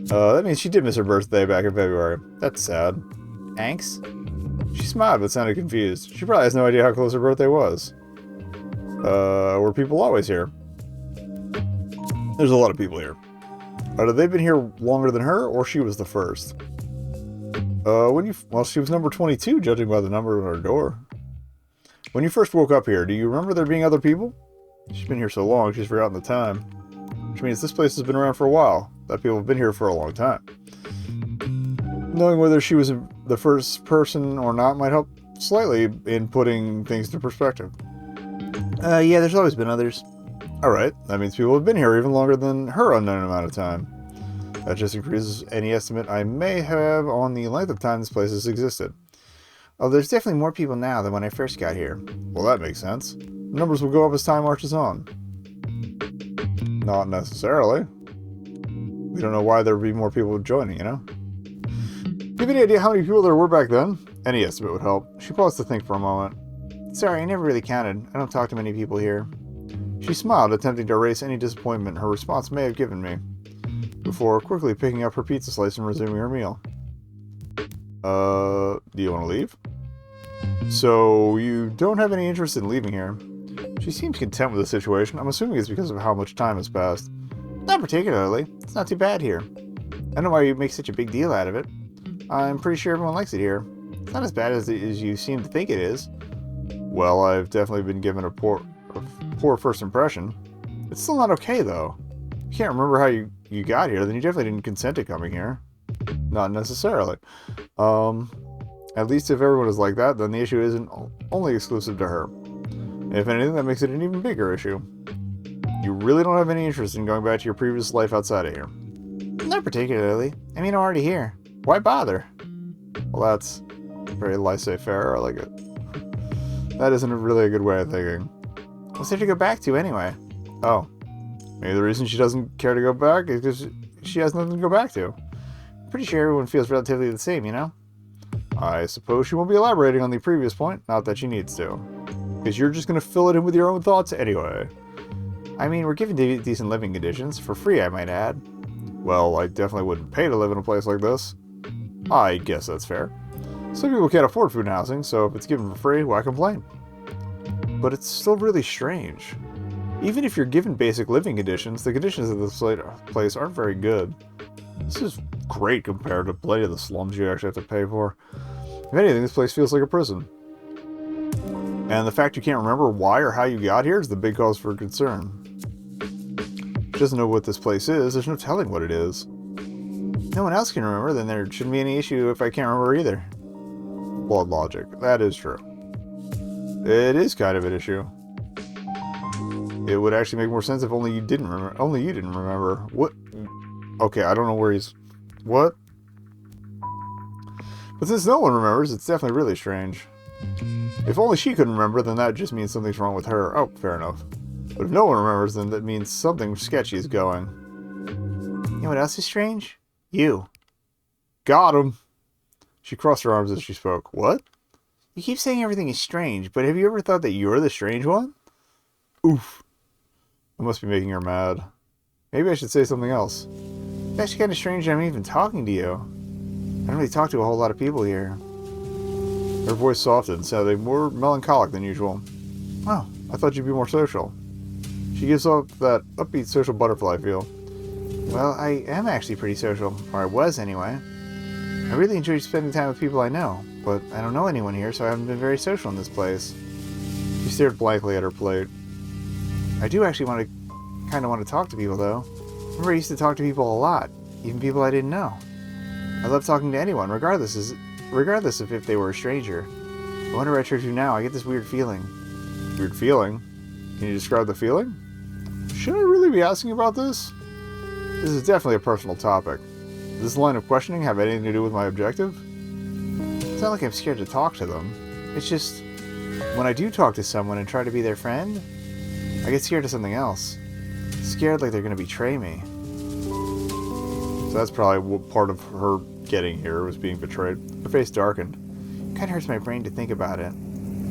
That means she did miss her birthday back in February. That's sad. Thanks? She smiled but sounded confused. She probably has no idea how close her birthday was. Were people always here? There's a lot of people here. Have they been here longer than her, or she was the first? Well, she was number 22, judging by the number on her door. When you first woke up here, do you remember there being other people? She's been here so long, she's forgotten the time. Which means this place has been around for a while. That people have been here for a long time. Knowing whether she was the first person or not might help slightly in putting things into perspective. Yeah, there's always been others. Alright, that means people have been here even longer than her unknown amount of time. That just increases any estimate I may have on the length of time this place has existed. Oh, there's definitely more people now than when I first got here. Well, that makes sense. The numbers will go up as time marches on. Not necessarily. We don't know why there would be more people joining, you know? Do you have any idea how many people there were back then? Any estimate would help. She paused to think for a moment. Sorry, I never really counted. I don't talk to many people here. She smiled, attempting to erase any disappointment her response may have given me, before quickly picking up her pizza slice and resuming her meal. Do you want to leave? So, you don't have any interest in leaving here? She seems content with the situation. I'm assuming it's because of how much time has passed. Not particularly. It's not too bad here. I don't know why you make such a big deal out of it. I'm pretty sure everyone likes it here. It's not as bad as you seem to think it is. Well, I've definitely been given a poor first impression. It's still not okay, though. You can't remember how you got here, then you definitely didn't consent to coming here. Not necessarily. At least if everyone is like that, then the issue isn't only exclusive to her. If anything, that makes it an even bigger issue. You really don't have any interest in going back to your previous life outside of here. Not particularly. I mean, I'm already here. Why bother? Well, that's very laissez-faire. I like it. That isn't really a good way of thinking. What's there to go back to, anyway? Oh. Maybe the reason she doesn't care to go back is because she has nothing to go back to. I'm pretty sure everyone feels relatively the same, you know? I suppose she won't be elaborating on the previous point, not that she needs to. Because you're just going to fill it in with your own thoughts anyway. I mean, we're given decent living conditions, for free I might add. Well, I definitely wouldn't pay to live in a place like this. I guess that's fair. Some people can't afford food and housing, so if it's given for free, why complain? But it's still really strange. Even if you're given basic living conditions, the conditions of this place aren't very good. This is great compared to plenty of the slums you actually have to pay for. If anything, this place feels like a prison. And the fact you can't remember why or how you got here is the big cause for concern. She doesn't know what this place is. There's no telling what it is. No one else can remember, then there shouldn't be any issue if I can't remember either. Flawed logic. That is true. It is kind of an issue. It would actually make more sense if only you didn't remember. Only you didn't remember. What? Okay, I don't know where he's... What? But since no one remembers, it's definitely really strange. If only she couldn't remember, then that just means something's wrong with her. Oh, fair enough. But if no one remembers, then that means something sketchy is going. You know what else is strange? You. Got him. She crossed her arms as she spoke. What? You keep saying everything is strange, but have you ever thought that you're the strange one? Oof. I must be making her mad. Maybe I should say something else. It's actually kind of strange that I'm even talking to you. I don't really talk to a whole lot of people here. Her voice softened, sounding more melancholic than usual. Oh, I thought you'd be more social. She gives off that upbeat social butterfly feel. Well, I am actually pretty social, or I was anyway. I really enjoy spending time with people I know, but I don't know anyone here, so I haven't been very social in this place. She stared blankly at her plate. I do actually kind of want to talk to people, though. Remember, I used to talk to people a lot, even people I didn't know. I love talking to anyone, regardless of if they were a stranger. But whenever I try to now, I get this weird feeling. Weird feeling? Can you describe the feeling? Should I really be asking about this? This is definitely a personal topic. Does this line of questioning have anything to do with my objective? It's not like I'm scared to talk to them. It's just, when I do talk to someone and try to be their friend, I get scared of something else. Scared like they're going to betray me. So that's probably what part of her getting here was being betrayed. Her face darkened. It kind of hurts my brain to think about it.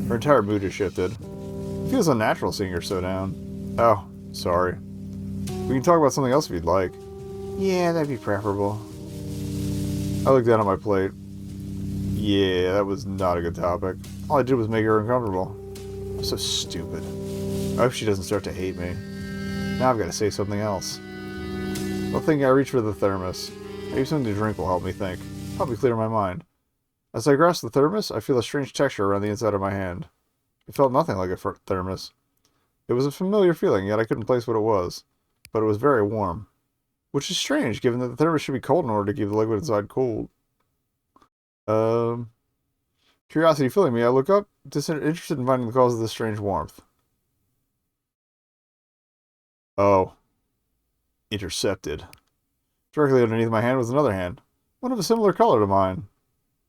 Her entire mood has shifted. It feels unnatural seeing her so down. Oh, sorry. We can talk about something else if you'd like. Yeah, that'd be preferable. I looked down at my plate. Yeah, that was not a good topic. All I did was make her uncomfortable. I'm so stupid. I hope she doesn't start to hate me. Now I've got to say something else. Well, thinking, I reach for the thermos. Maybe something to drink will help me think. Help me clear my mind. As I grasp the thermos, I feel a strange texture around the inside of my hand. It felt nothing like a thermos. It was a familiar feeling, yet I couldn't place what it was. But it was very warm. Which is strange, given that the thermos should be cold in order to keep the liquid inside cool. Curiosity filling me, I look up, interested in finding the cause of this strange warmth. Oh. Intercepted. Directly underneath my hand was another hand. One of a similar color to mine.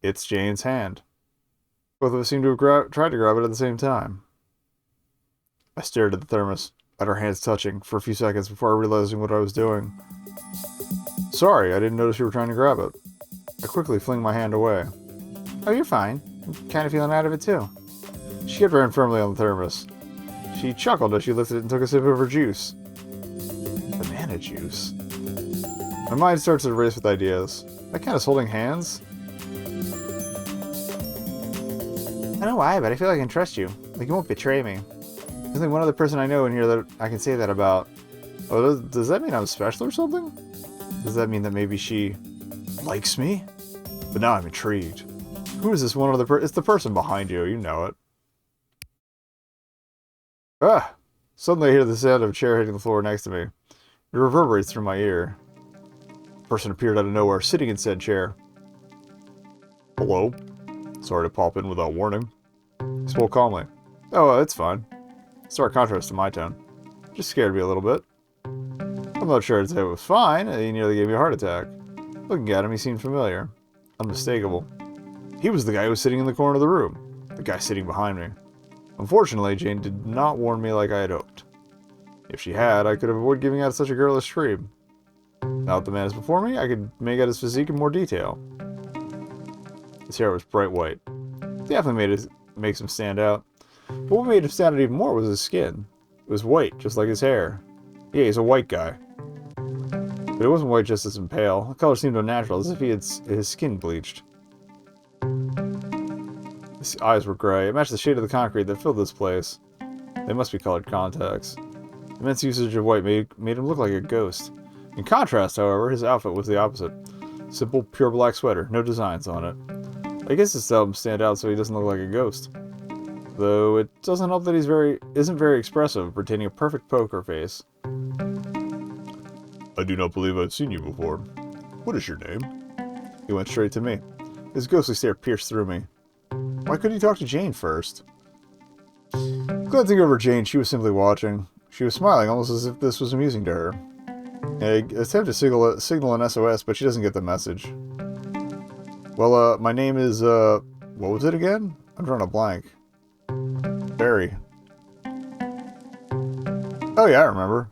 It's Jane's hand. Both of us seemed to have tried to grab it at the same time. I stared at the thermos, at our hands touching, for a few seconds before realizing what I was doing. Sorry, I didn't notice you were trying to grab it. I quickly fling my hand away. Oh, you're fine. I'm kind of feeling out of it, too. She kept her hand firmly on the thermos. She chuckled as she lifted it and took a sip of her juice. Banana juice. My mind starts to race with ideas. That kind of holding hands? I don't know why, but I feel like I can trust you. Like you won't betray me. There's only one other person I know in here that I can say that about. Oh, does that mean I'm special or something? Does that mean that maybe she likes me? But now I'm intrigued. Who is this one other person? It's the person behind you. You know it. Ah! Suddenly I hear the sound of a chair hitting the floor next to me. It reverberates through my ear. A person appeared out of nowhere, sitting in said chair. Hello? Sorry to pop in without warning. He spoke calmly. Oh, it's fine. Stark contrast to my tone. Just scared me a little bit. I'm not sure I'd say it was fine. He nearly gave me a heart attack. Looking at him, he seemed familiar. Unmistakable. He was the guy who was sitting in the corner of the room. The guy sitting behind me. Unfortunately, Jane did not warn me like I had hoped. If she had, I could have avoided giving out such a girlish scream. Now that the man is before me, I could make out his physique in more detail. His hair was bright white. Definitely makes him stand out. But what made him stand out even more was his skin. It was white, just like his hair. Yeah, he's a white guy. But it wasn't white just as in pale. The color seemed unnatural, as if he had his skin bleached. His eyes were gray. It matched the shade of the concrete that filled this place. They must be colored contacts. Immense usage of white made him look like a ghost. In contrast, however, his outfit was the opposite. Simple, pure black sweater, no designs on it. I guess it's to help him stand out so he doesn't look like a ghost. Though it doesn't help that isn't very expressive, retaining a perfect poker face. I do not believe I've seen you before. What is your name? He went straight to me. His ghostly stare pierced through me. Why couldn't he talk to Jane first? Glancing over at Jane, she was simply watching. She was smiling, almost as if this was amusing to her. I attempt to signal an SOS, but she doesn't get the message. Well, my name is, what was it again? I'm drawing a blank. Barry. Oh yeah, I remember.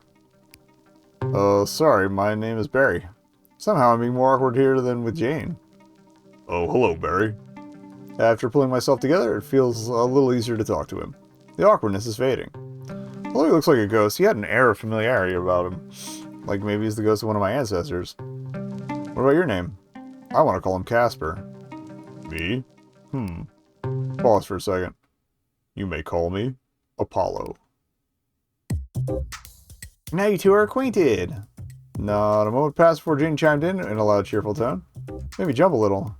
Sorry, my name is Barry. Somehow I'm being more awkward here than with Jane. Oh, hello, Barry. After pulling myself together, it feels a little easier to talk to him. The awkwardness is fading. Although he looks like a ghost, he had an air of familiarity about him. Like maybe he's the ghost of one of my ancestors. What about your name? I want to call him Casper. Me? Pause for a second. You may call me Apollo. Now you two are acquainted. Not a moment passed before Jane chimed in a loud, cheerful tone. Made me jump a little.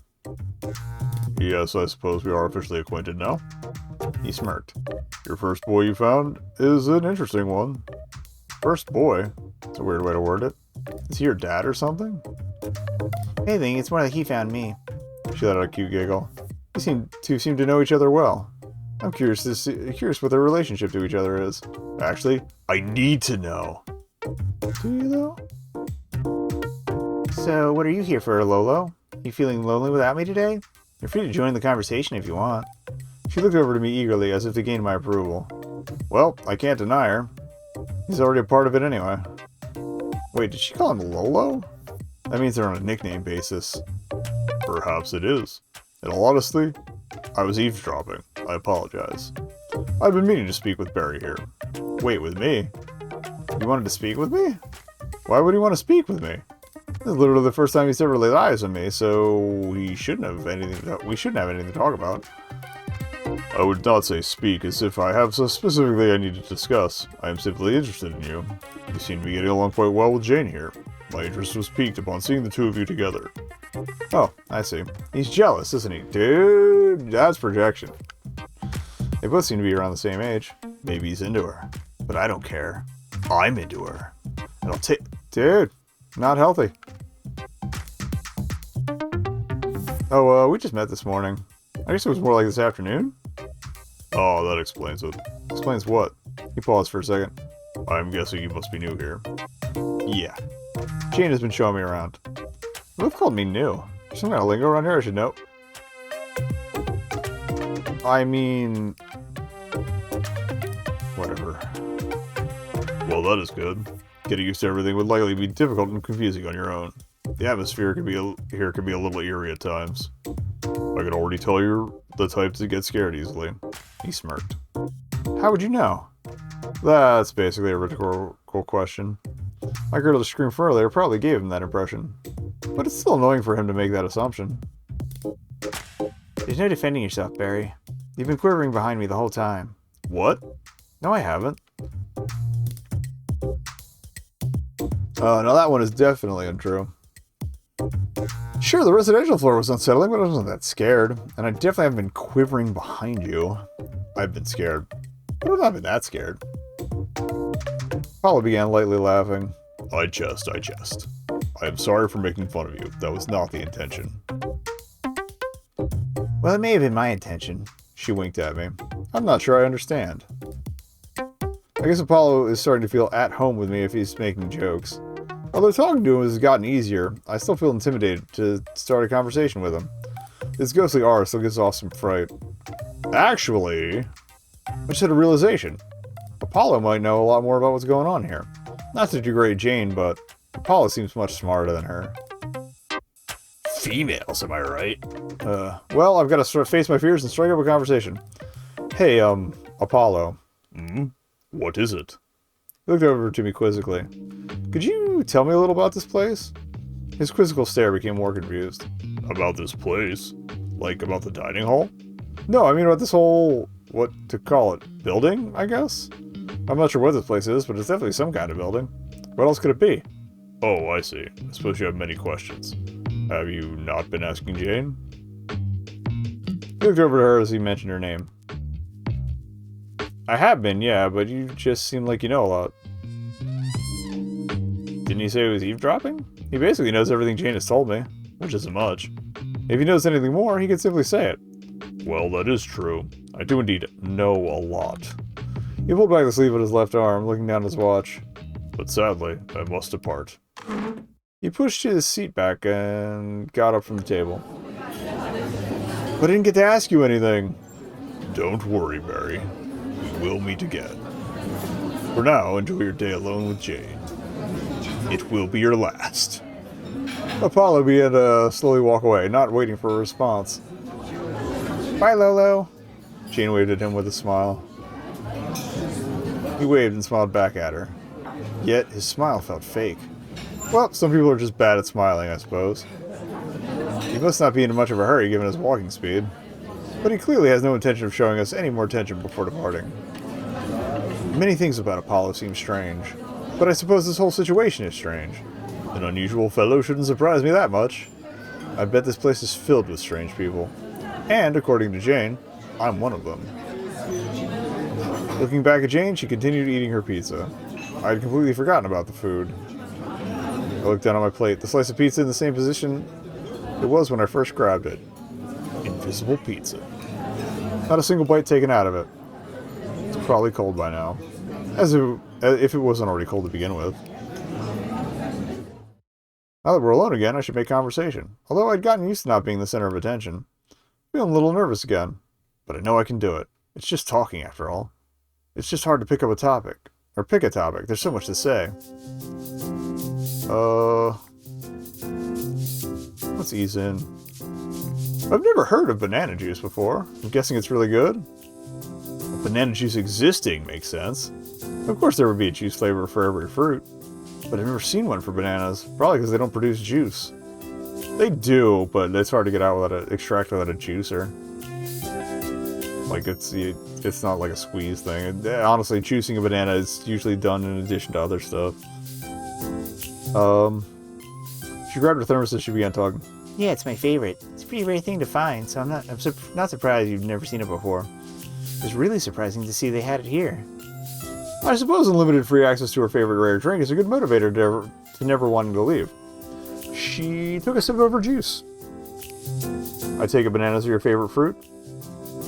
Yes, I suppose we are officially acquainted now. He smirked. Your first boy you found is an interesting one. First boy? That's a weird way to word it. Is he your dad or something? Anything, it's more like he found me. She let out a cute giggle. You seem to know each other well. I'm curious what their relationship to each other is. Actually, I need to know. Do you though? So, what are you here for, Lolo? You feeling lonely without me today? You're free to join the conversation if you want. She looked over to me eagerly, as if to gain my approval. Well, I can't deny her. He's already a part of it anyway. Wait, did she call him Lolo? That means they're on a nickname basis. Perhaps it is. In all honesty, I was eavesdropping. I apologize. I've been meaning to speak with Barry here. Wait, with me? You wanted to speak with me? Why would he want to speak with me? This is literally the first time he's ever laid eyes on me, so we shouldn't have anything to talk about. I would not say speak as if I have so specifically I need to discuss. I am simply interested in you. You seem to be getting along quite well with Jane here. My interest was piqued upon seeing the two of you together. Oh, I see. He's jealous, isn't he? Dude, that's projection. They both seem to be around the same age. Maybe he's into her. But I don't care. I'm into her. And I'll take... Dude, not healthy. Oh, we just met this morning. I guess it was more like this afternoon? Oh, that explains it. Explains what? He paused for a second. I'm guessing you must be new here. Yeah. Jane has been showing me around. You both called me new. There's some kind of lingo around here I should know. I mean... whatever. Well, that is good. Getting used to everything would likely be difficult and confusing on your own. The atmosphere here can be a little eerie at times. I can already tell you're the type to get scared easily. He smirked. How would you know? That's basically a rhetorical question. My girl screamed earlier probably gave him that impression. But it's still annoying for him to make that assumption. There's no defending yourself, Barry. You've been quivering behind me the whole time. What? No, I haven't. No, that one is definitely untrue. Sure, the residential floor was unsettling, but I wasn't that scared. And I definitely haven't been quivering behind you. I've been scared. But I've not been that scared. Apollo began lightly laughing. I jest. I am sorry for making fun of you. That was not the intention. Well, it may have been my intention. She winked at me. I'm not sure I understand. I guess Apollo is starting to feel at home with me if he's making jokes. Although talking to him has gotten easier, I still feel intimidated to start a conversation with him. This ghostly aura still gives off some fright. Actually, I just had a realization. Apollo might know a lot more about what's going on here. Not to degrade Jane, but Apollo seems much smarter than her. Females, am I right? Well, I've got to sort of face my fears and strike up a conversation. Hey, Apollo. What is it? He looked over to me quizzically. Could you tell me a little about this place? His quizzical stare became more confused. About this place? Like about the dining hall? No, I mean about this whole, what to call it, building, I guess? I'm not sure what this place is, but it's definitely some kind of building. What else could it be? Oh, I see. I suppose you have many questions. Have you not been asking Jane? He looked over to her as he mentioned her name. I have been, yeah, but you just seem like you know a lot. Didn't he say he was eavesdropping? He basically knows everything Jane has told me, which isn't much. If he knows anything more, he could simply say it. Well, that is true. I do indeed know a lot. He pulled back the sleeve on his left arm, looking down at his watch. But sadly, I must depart. He pushed his seat back and got up from the table. But I didn't get to ask you anything. Don't worry, Barry. We will meet again. For now, enjoy your day alone with Jane. It will be your last. Apollo began to slowly walk away, not waiting for a response. Bye, Lolo. Jane waved at him with a smile. He waved and smiled back at her. Yet, his smile felt fake. Well, some people are just bad at smiling, I suppose. He must not be in much of a hurry given his walking speed. But he clearly has no intention of showing us any more attention before departing. Many things about Apollo seem strange, but I suppose this whole situation is strange. An unusual fellow shouldn't surprise me that much. I bet this place is filled with strange people. And, according to Jane, I'm one of them. Looking back at Jane, she continued eating her pizza. I had completely forgotten about the food. I looked down on my plate. The slice of pizza in the same position it was when I first grabbed it. Invisible pizza. Not a single bite taken out of it. It's probably cold by now. As if it wasn't already cold to begin with. Now that we're alone again, I should make conversation. Although I'd gotten used to not being the center of attention. Feeling a little nervous again. But I know I can do it. It's just talking, after all. It's just hard to pick up a topic. Or pick a topic. There's so much to say. Let's ease in. I've never heard of banana juice before. I'm guessing it's really good. Banana juice existing makes sense. Of course there would be a juice flavor for every fruit. But I've never seen one for bananas. Probably because they don't produce juice. They do, but it's hard to get out without extract without a juicer. Like, it's not like a squeeze thing. Honestly, juicing a banana is usually done in addition to other stuff. She grabbed her thermos as she began talking. Yeah, it's my favorite. It's a pretty rare thing to find, so I'm not surprised you've never seen it before. It's really surprising to see they had it here. I suppose unlimited free access to her favorite rare drink is a good motivator to never wanting to leave. She took a sip of her juice. I take it bananas are your favorite fruit?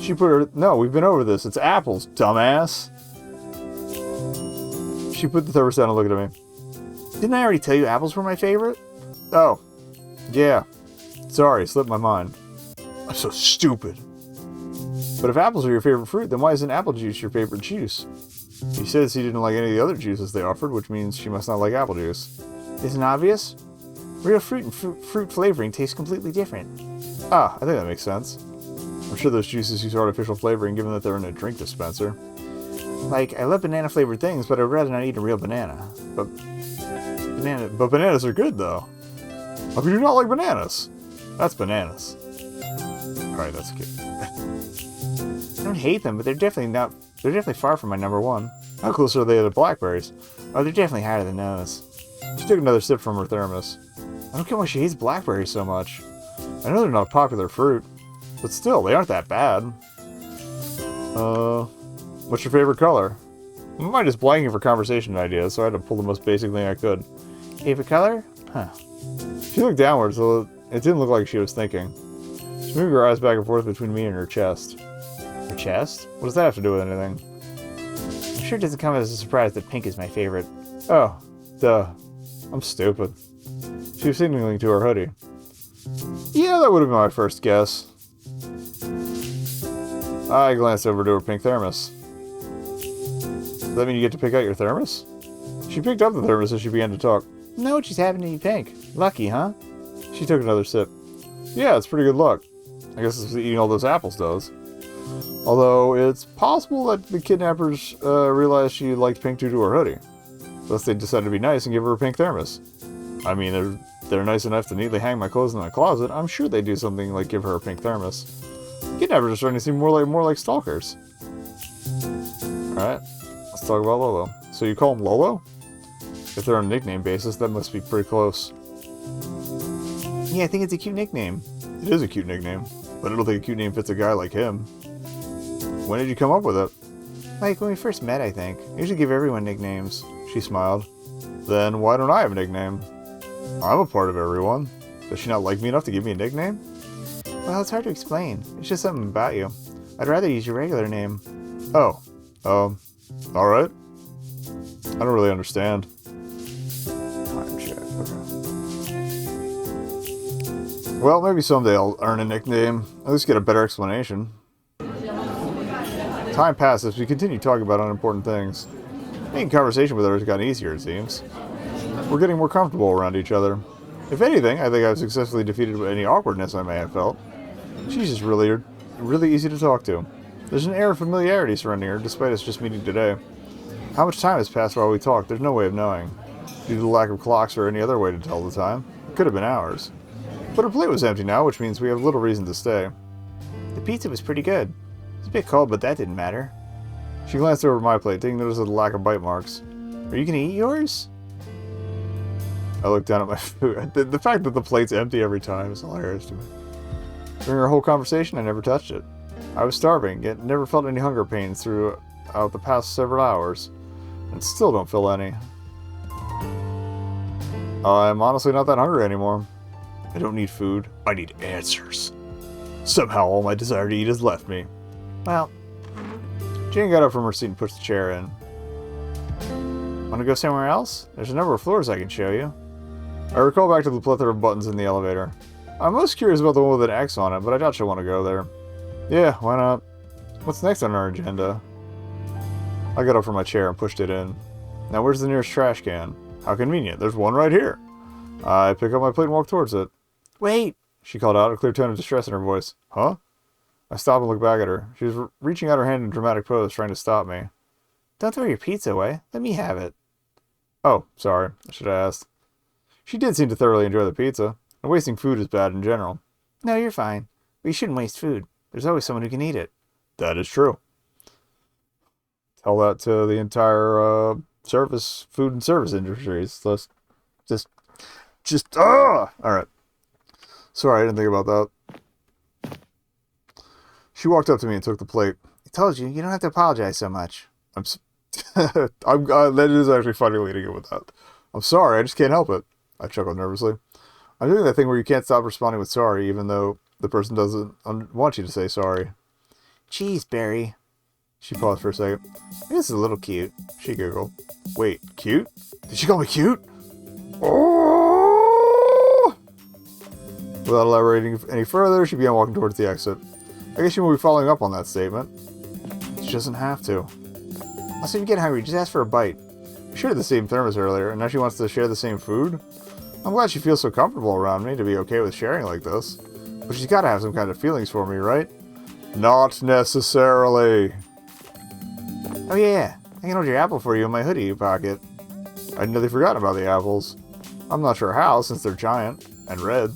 She put her... No, we've been over this. It's apples, dumbass. She put the thermos down and looked at me. Didn't I already tell you apples were my favorite? Oh. Yeah. Sorry, slipped my mind. I'm so stupid. But if apples are your favorite fruit, then why isn't apple juice your favorite juice? She says she didn't like any of the other juices they offered, which means she must not like apple juice. Isn't obvious? Real fruit and fruit flavoring taste completely different. Ah, I think that makes sense. I'm sure those juices use artificial flavoring given that they're in a drink dispenser. Like, I love banana-flavored things, but I'd rather not eat a real banana. But bananas are good, though. How could you not like bananas? That's bananas. Alright, that's good. I don't hate them, but they're definitely far from my number one. How close are they to blackberries? Oh, they're definitely higher than those. She took another sip from her thermos. I don't get why she hates blackberries so much. I know they're not a popular fruit, but still, they aren't that bad. What's your favorite color? Mine is blanking for conversation ideas, so I had to pull the most basic thing I could. Favorite color? Huh. She looked downward, so it didn't look like she was thinking. She moved her eyes back and forth between me and her chest. Her chest? What does that have to do with anything? I'm sure it doesn't come as a surprise that pink is my favorite. Oh, duh. I'm stupid. She was signaling to her hoodie. Yeah, that would have been my first guess. I glanced over to her pink thermos. Does that mean you get to pick out your thermos? She picked up the thermos as she began to talk. No, it just happened to be pink. Lucky, huh? She took another sip. Yeah, it's pretty good luck. I guess it's eating all those apples does. Although, it's possible that the kidnappers realized she liked pink due to her hoodie. Thus they decided to be nice and give her a pink thermos. I mean, they're nice enough to neatly hang my clothes in my closet. I'm sure they do something like give her a pink thermos. Kidnappers are starting to seem more like stalkers. Alright, let's talk about Lolo. So you call him Lolo? If they're on a nickname basis, that must be pretty close. Yeah, I think it's a cute nickname. It is a cute nickname. but I don't think a cute name fits a guy like him. When did you come up with it? Like when we first met, I think. I usually give everyone nicknames. She smiled. Then why don't I have a nickname? I'm a part of everyone. Does she not like me enough to give me a nickname? Well, it's hard to explain. It's just something about you. I'd rather use your regular name. Oh, alright. I don't really understand. Time check. Okay. Well, maybe someday I'll earn a nickname. At least get a better explanation. Time passes, we continue talking about unimportant things. Making conversation with her has gotten easier, it seems. We're getting more comfortable around each other. If anything, I think I've successfully defeated any awkwardness I may have felt. She's just really easy to talk to. There's an air of familiarity surrounding her, despite us just meeting today. How much time has passed while we talked, there's no way of knowing. Due to the lack of clocks or any other way to tell the time, it could have been hours. But her plate was empty now, which means we have little reason to stay. The pizza was pretty good. It's a bit cold, but that didn't matter. She glanced over my plate, taking notice of the lack of bite marks. Are you gonna eat yours? I looked down at my food. The fact that the plate's empty every time is hilarious to me. During our whole conversation, I never touched it. I was starving, yet never felt any hunger pains throughout the past several hours, and still don't feel any. I'm honestly not that hungry anymore. I don't need food. I need answers. Somehow all my desire to eat has left me. Well, Jane got up from her seat and pushed the chair in. wanna go somewhere else? There's a number of floors I can show you. I recall back to the plethora of buttons in the elevator. I'm most curious about the one with an X on it, but I doubt she'll want to go there. Yeah, why not? What's next on our agenda? I got up from my chair and pushed it in. Now where's the nearest trash can? How convenient. There's one right here. I pick up my plate and walk towards it. Wait! She called out, a clear tone of distress in her voice. Huh? I stopped and looked back at her. She was reaching out her hand in a dramatic pose, trying to stop me. Don't throw your pizza away. Let me have it. Oh, sorry. I should have asked. She did seem to thoroughly enjoy the pizza, and wasting food is bad in general. No, you're fine. But you shouldn't waste food. There's always someone who can eat it. That is true. Tell that to the entire food and service industries. Let's alright. Sorry, I didn't think about that. She walked up to me and took the plate. I told you, you don't have to apologize so much. That is actually funny leading it with that. I'm sorry, I just can't help it. I chuckled nervously. I'm doing that thing where you can't stop responding with sorry, even though the person doesn't want you to say sorry. Jeez, Barry. She paused for a second. This is a little cute. She giggled. Wait, cute? Did she call me cute? Oh! Without elaborating any further, she began walking towards the exit. I guess she will be following up on that statement. She doesn't have to. Also, if you get hungry, just ask for a bite. We shared the same thermos earlier, and now she wants to share the same food? I'm glad she feels so comfortable around me to be okay with sharing like this. But she's got to have some kind of feelings for me, right? Not necessarily. Oh yeah, I can hold your apple for you in my hoodie pocket. I'd nearly forgotten about the apples. I'm not sure how, since they're giant and red.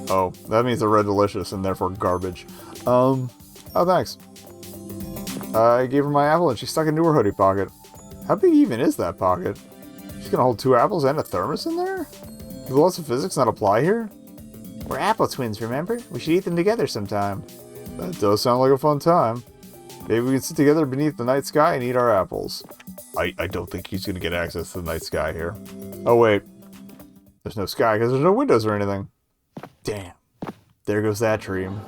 Oh, that means they're red delicious and therefore garbage. Oh, thanks. I gave her my apple and she stuck it into her hoodie pocket. How big even is that pocket? She's gonna hold 2 apples and a thermos in there? Do the laws of physics not apply here? We're apple twins, remember? We should eat them together sometime. That does sound like a fun time. Maybe we can sit together beneath the night sky and eat our apples. I don't think he's gonna get access to the night sky here. Oh wait. There's no sky because there's no windows or anything. Damn. There goes that dream.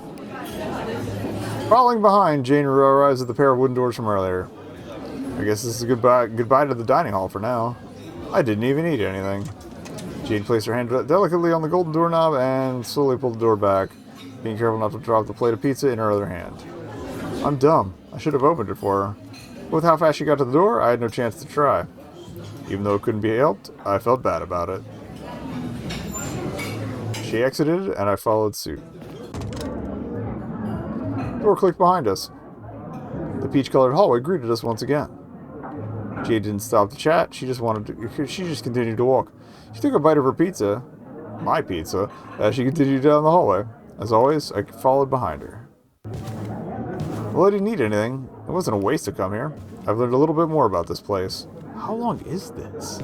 Following behind, Jane arrives at the pair of wooden doors from earlier. I guess this is goodbye to the dining hall for now. I didn't even eat anything. Jane placed her hand delicately on the golden doorknob and slowly pulled the door back, being careful not to drop the plate of pizza in her other hand. I'm dumb. I should have opened it for her. But with how fast she got to the door, I had no chance to try. Even though it couldn't be helped, I felt bad about it. She exited, and I followed suit. The door clicked behind us. The peach-colored hallway greeted us once again. Jade didn't stop to chat. She just continued to walk. She took a bite of her pizza, my pizza, as she continued down the hallway. As always, I followed behind her. Well, I didn't need anything. It wasn't a waste to come here. I've learned a little bit more about this place. How long is this?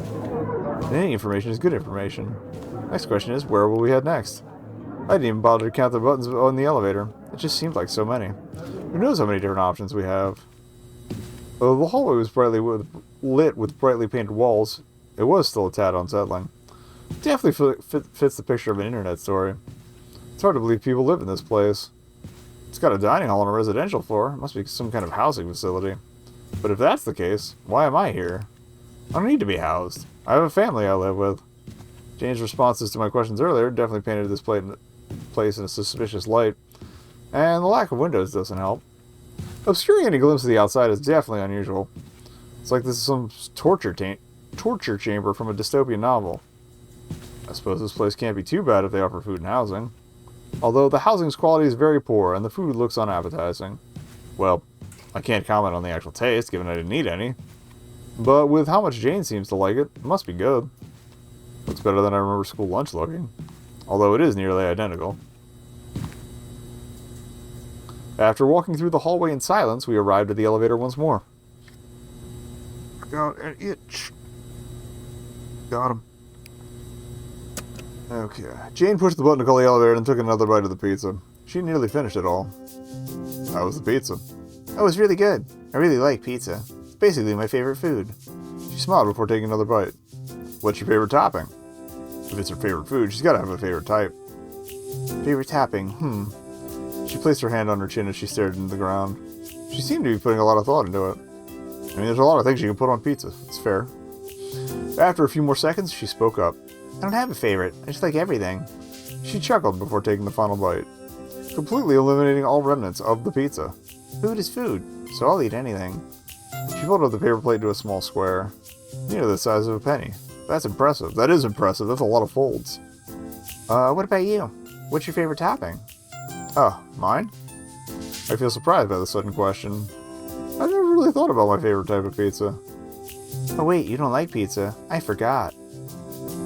Any information is good information. Next question is, where will we head next? I didn't even bother to count the buttons on the elevator. It just seemed like so many. Who knows how many different options we have? Though the hallway was lit with brightly painted walls, it was still a tad unsettling. It definitely fits the picture of an internet story. It's hard to believe people live in this place. It's got a dining hall on a residential floor. It must be some kind of housing facility. But if that's the case, why am I here? I don't need to be housed. I have a family I live with. Jane's responses to my questions earlier definitely painted this place in a suspicious light, and the lack of windows doesn't help. Obscuring any glimpse of the outside is definitely unusual. It's like this is some torture chamber from a dystopian novel. I suppose this place can't be too bad if they offer food and housing. Although the housing's quality is very poor and the food looks unappetizing. Well, I can't comment on the actual taste, given I didn't eat any. But with how much Jane seems to like it, it must be good. Looks better than I remember school lunch looking. Although it is nearly identical. After walking through the hallway in silence, we arrived at the elevator once more. Got an itch. Got him. Okay. Jane pushed the button to call the elevator and took another bite of the pizza. She nearly finished it all. How was the pizza? Oh, it was really good. I really like pizza. It's basically my favorite food. She smiled before taking another bite. What's your favorite topping? If it's her favorite food, she's got to have a favorite type. Favorite topping? She placed her hand on her chin as she stared into the ground. She seemed to be putting a lot of thought into it. I mean, there's a lot of things you can put on pizza. It's fair. After a few more seconds, she spoke up. I don't have a favorite. I just like everything. She chuckled before taking the final bite, completely eliminating all remnants of the pizza. Food is food, so I'll eat anything. She folded up the paper plate into a small square, near the size of a penny. That's impressive. That is impressive. That's a lot of folds. What about you? What's your favorite topping? Oh, mine? I feel surprised by the sudden question. I've never really thought about my favorite type of pizza. Oh wait, you don't like pizza. I forgot.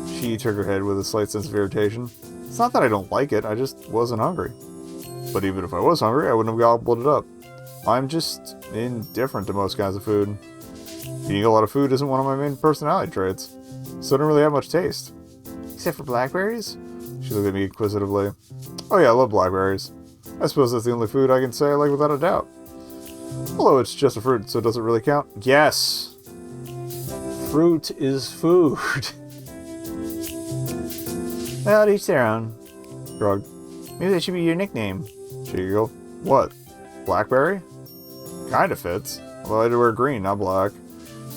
She shook her head with a slight sense of irritation. It's not that I don't like it, I just wasn't hungry. But even if I was hungry, I wouldn't have gobbled it up. I'm just indifferent to most kinds of food. Eating a lot of food isn't one of my main personality traits, so I don't really have much taste. Except for blackberries? She looked at me inquisitively. Oh yeah, I love blackberries. I suppose that's the only food I can say I like without a doubt. Although it's just a fruit, so does it really count? Yes! Fruit is food. Well, each their own. Shrug. Maybe that should be your nickname. She giggled. What? Blackberry? Kinda fits. Although I do wear green, not black.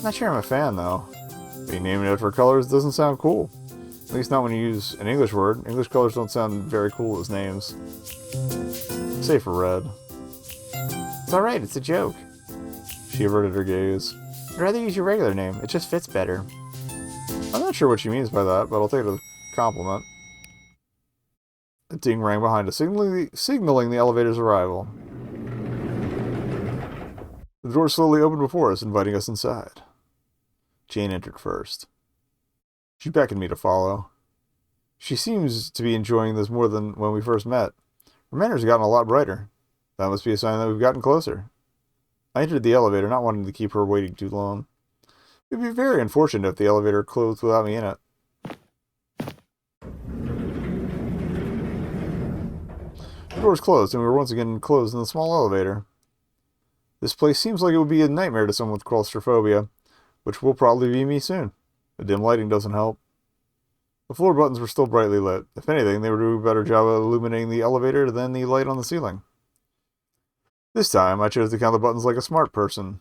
Not sure I'm a fan, though. Being named after colors doesn't sound cool. At least not when you use an English word. English colors don't sound very cool as names. Say for red. It's alright, it's a joke. She averted her gaze. I'd rather use your regular name. It just fits better. I'm not sure what she means by that, but I'll take it as a compliment. A ding rang behind us, signaling the elevator's arrival. The door slowly opened before us, inviting us inside. Jane entered first. She beckoned me to follow. She seems to be enjoying this more than when we first met. Her manners have gotten a lot brighter. That must be a sign that we've gotten closer. I entered the elevator, not wanting to keep her waiting too long. It would be very unfortunate if the elevator closed without me in it. The doors closed, and we were once again closed in the small elevator. This place seems like it would be a nightmare to someone with claustrophobia, which will probably be me soon. The dim lighting doesn't help. The floor buttons were still brightly lit. If anything, they would do a better job of illuminating the elevator than the light on the ceiling. This time, I chose to count the buttons like a smart person.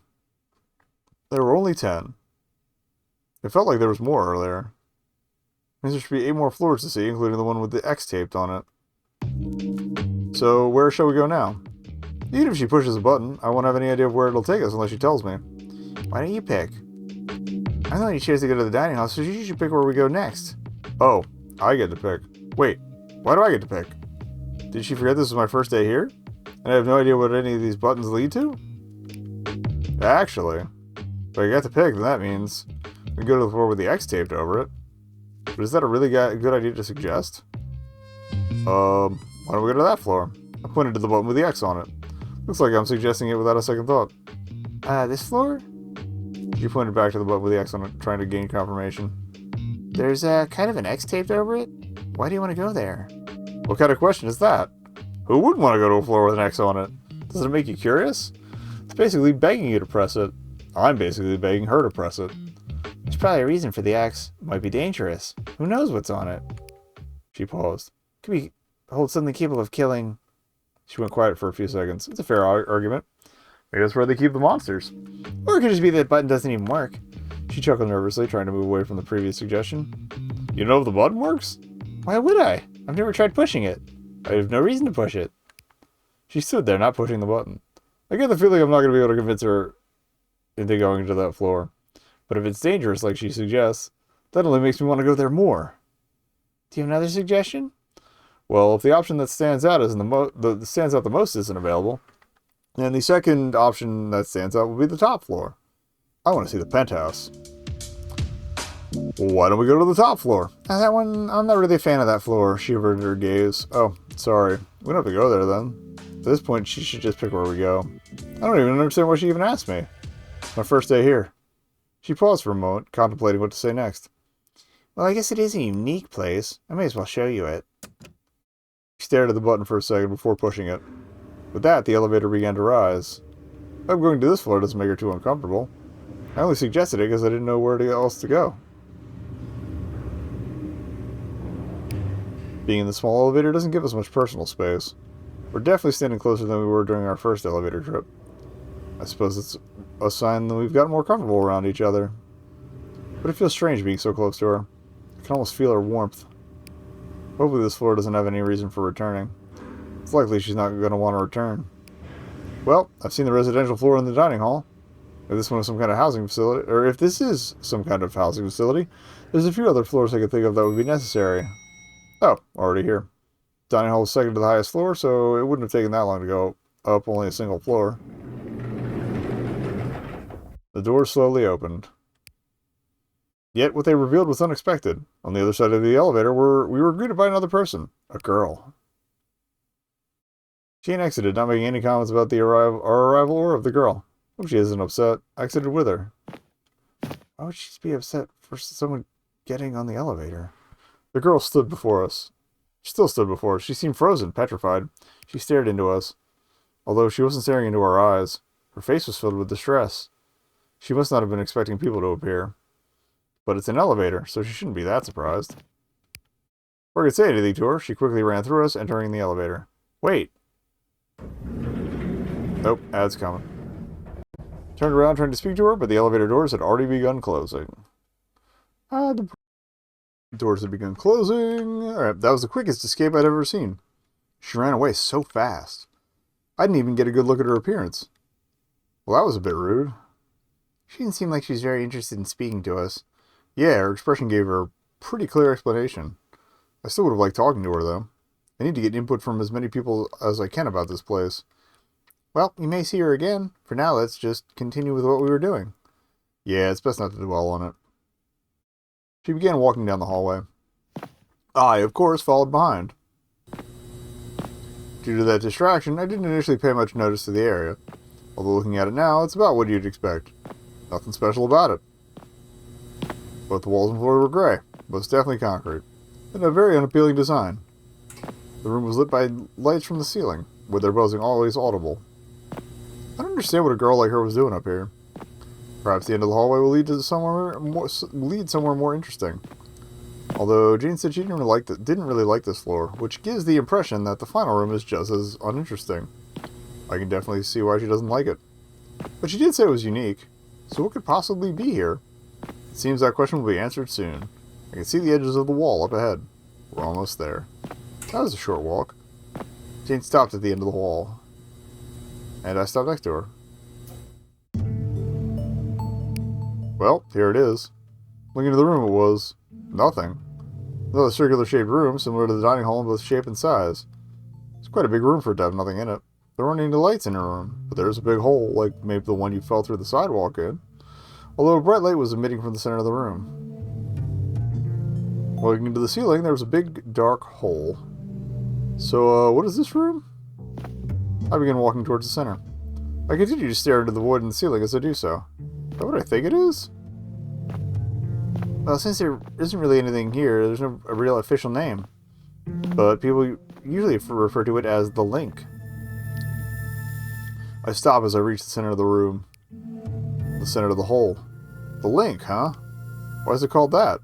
There were only 10. It felt like there was more earlier. Means there should be 8 more floors to see, including the one with the X taped on it. So, where shall we go now? Even if she pushes a button, I won't have any idea of where it'll take us unless she tells me. Why don't you pick? I'm the one who chose to go to the dining hall, so you should pick where we go next. Oh, I get to pick. Wait, why do I get to pick? Did she forget this was my first day here? And I have no idea what any of these buttons lead to? Actually, if I get to pick, then that means we go to the floor with the X taped over it. But is that a really good idea to suggest? Why don't we go to that floor? I pointed to the button with the X on it. Looks like I'm suggesting it without a second thought. This floor? She pointed back to the button with the X on it, trying to gain confirmation. There's kind of an X taped over it? Why do you want to go there? What kind of question is that? Who wouldn't want to go to a floor with an X on it? Does it make you curious? It's basically begging you to press it. I'm basically begging her to press it. There's probably a reason for the X. It might be dangerous. Who knows what's on it? She paused. Could hold something capable of killing. She went quiet for a few seconds. It's a fair argument. Maybe that's where they keep the monsters. Or it could just be that button doesn't even work. She chuckled nervously, trying to move away from the previous suggestion. You know if the button works? Why would I? I've never tried pushing it. I have no reason to push it. She stood there, not pushing the button. I get the feeling I'm not going to be able to convince her into going to that floor. But if it's dangerous, like she suggests, that only makes me want to go there more. Do you have another suggestion? Well, if the option that stands out stands out the most isn't available, then the second option that stands out will be the top floor. I want to see the penthouse. Why don't we go to the top floor? That one, I'm not really a fan of that floor. She averted her gaze. Oh, sorry. We don't have to go there then. At this point, she should just pick where we go. I don't even understand why she even asked me. It's my first day here. She paused for a moment, contemplating what to say next. Well, I guess it is a unique place. I may as well show you it. She stared at the button for a second before pushing it. With that, the elevator began to rise. I'm going to this floor doesn't make her too uncomfortable. I only suggested it because I didn't know where else to go. Being in the small elevator doesn't give us much personal space. We're definitely standing closer than we were during our first elevator trip. I suppose it's a sign that we've gotten more comfortable around each other. But it feels strange being so close to her. I can almost feel her warmth. Hopefully this floor doesn't have any reason for returning. It's likely she's not going to want to return. Well, I've seen the residential floor in the dining hall. If this one is some kind of housing facility, or if this is some kind of housing facility, there's a few other floors I could think of that would be necessary. Oh, already here. Dining hall was second to the highest floor, so it wouldn't have taken that long to go up only a single floor. The door slowly opened. Yet what they revealed was unexpected. On the other side of the elevator, we were greeted by another person. A girl. Jane exited, not making any comments about our arrival or of the girl. Hope she isn't upset. I exited with her. Why would she be upset for someone getting on the elevator? The girl stood before us. She still stood before us. She seemed frozen, petrified. She stared into us. Although she wasn't staring into our eyes. Her face was filled with distress. She must not have been expecting people to appear. But it's an elevator, so she shouldn't be that surprised. Before I could say anything to her, she quickly ran through us, entering the elevator. Wait! Nope, ad's coming. Turned around trying to speak to her, but the elevator doors had already begun closing. The doors had begun closing. Alright, that was the quickest escape I'd ever seen. She ran away so fast. I didn't even get a good look at her appearance. Well, that was a bit rude. She didn't seem like she was very interested in speaking to us. Yeah, her expression gave her a pretty clear explanation. I still would have liked talking to her, though. I need to get input from as many people as I can about this place. Well, we may see her again. For now, let's just continue with what we were doing. Yeah, it's best not to dwell on it. She began walking down the hallway. I, of course, followed behind. Due to that distraction, I didn't initially pay much notice to the area. Although looking at it now, it's about what you'd expect. Nothing special about it. Both the walls and floor were gray, most definitely concrete, and a very unappealing design. The room was lit by lights from the ceiling, with their buzzing always audible. I don't understand what a girl like her was doing up here. Perhaps the end of the hallway will lead to somewhere more interesting. Although Jane said she didn't really like this floor, which gives the impression that the final room is just as uninteresting. I can definitely see why she doesn't like it. But she did say it was unique, so what could possibly be here? It seems that question will be answered soon. I can see the edges of the wall up ahead. We're almost there. That was a short walk. Jane stopped at the end of the wall, and I stopped next to her. Well, here it is. Looking into the room, it was nothing. Another circular-shaped room, similar to the dining hall in both shape and size. It's quite a big room for it to have nothing in it. There weren't any lights in her room, but there's a big hole, like maybe the one you fell through the sidewalk in. Although a bright light was emitting from the center of the room. Looking into the ceiling, there was a big, dark hole. So, what is this room? I began walking towards the center. I continue to stare into the void in the ceiling as I do so. Is that what I think it is? Well, since there isn't really anything here, there's no real official name. But people usually refer to it as the link. I stop as I reach the center of the room. The center of the hole. The link, huh? Why is it called that?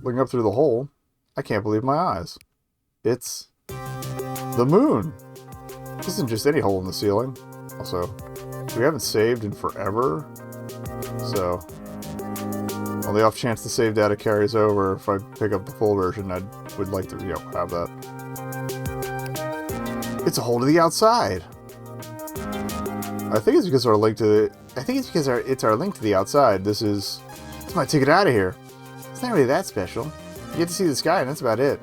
Looking up through the hole, I can't believe my eyes. It's the moon. This isn't just any hole in the ceiling. Also, we haven't saved in forever. So, on the off chance the save data carries over, if I pick up the full version, I would like to, have that. It's a hole to the outside. I think it's because our link to it's our link to the outside. It's my ticket out of here. It's not really that special. You get to see the sky and that's about it.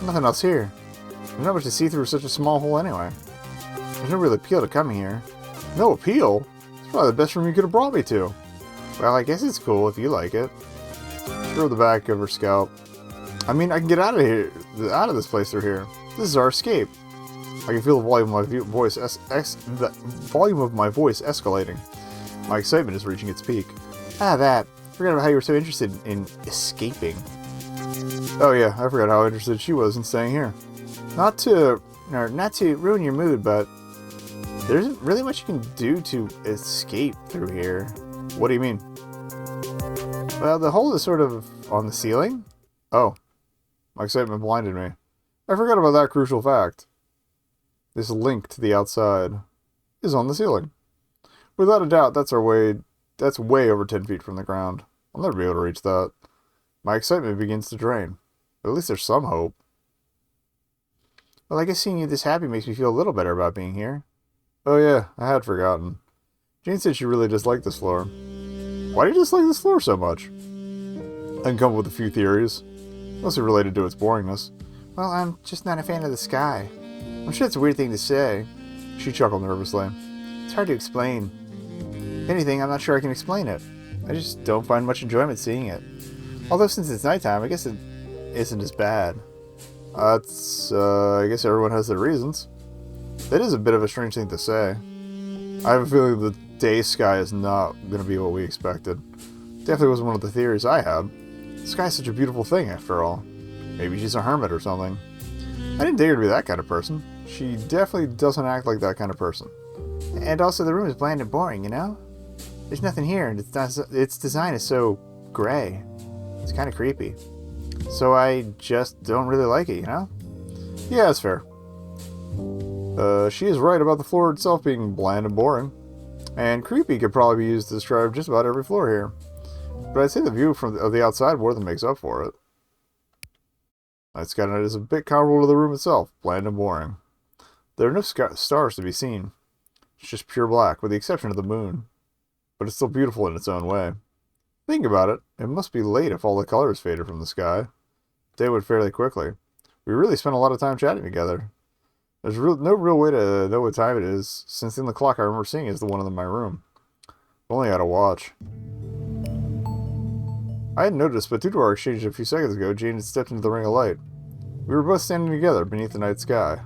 Nothing else here. There's not much to see through such a small hole anyway. There's no real appeal to coming here. No appeal? It's probably the best room you could have brought me to. Well, I guess it's cool if you like it. Throw the back of her scalp. I mean, I can get out of here, out of this place through here. This is our escape. I can feel the volume of my voice escalating. My excitement is reaching its peak. That. Forgot about how you were so interested in escaping. Oh yeah, I forgot how interested she was in staying here. Not to ruin your mood, but there isn't really much you can do to escape through here. What do you mean? Well, the hole is sort of on the ceiling. Oh, my excitement blinded me. I forgot about that crucial fact. This link to the outside is on the ceiling. Without a doubt, that's way over 10 feet from the ground. I'll never be able to reach that. My excitement begins to drain. At least there's some hope. Well, I guess seeing you this happy makes me feel a little better about being here. Oh yeah, I had forgotten. Jane said she really disliked this floor. Why do you dislike this floor so much? I can come up with a few theories, mostly related to its boringness. Well, I'm just not a fan of the sky. I'm sure it's a weird thing to say. She chuckled nervously. It's hard to explain. If anything, I'm not sure I can explain it. I just don't find much enjoyment seeing it. Although since it's nighttime, I guess it isn't as bad. I guess everyone has their reasons. It is a bit of a strange thing to say. I have a feeling the day sky is not going to be what we expected. Definitely wasn't one of the theories I had. The sky's such a beautiful thing, after all. Maybe she's a hermit or something. I didn't take her to be that kind of person. She definitely doesn't act like that kind of person. And also the room is bland and boring, you know? There's nothing here, and its design is so gray. It's kind of creepy. So I just don't really like it, you know? Yeah, that's fair. She is right about the floor itself being bland and boring. And creepy could probably be used to describe just about every floor here. But I'd say the view of the outside more than makes up for it. Night sky night is a bit comparable to the room itself, bland and boring. There are no stars to be seen. It's just pure black, with the exception of the moon. But it's still beautiful in its own way. Think about it. It must be late if all the colors faded from the sky. Day went fairly quickly. We really spent a lot of time chatting together. There's no real way to know what time it is, since the clock I remember seeing is the one in my room. I've only had a watch. I hadn't noticed, but due to our exchange a few seconds ago, Jane had stepped into the ring of light. We were both standing together beneath the night sky.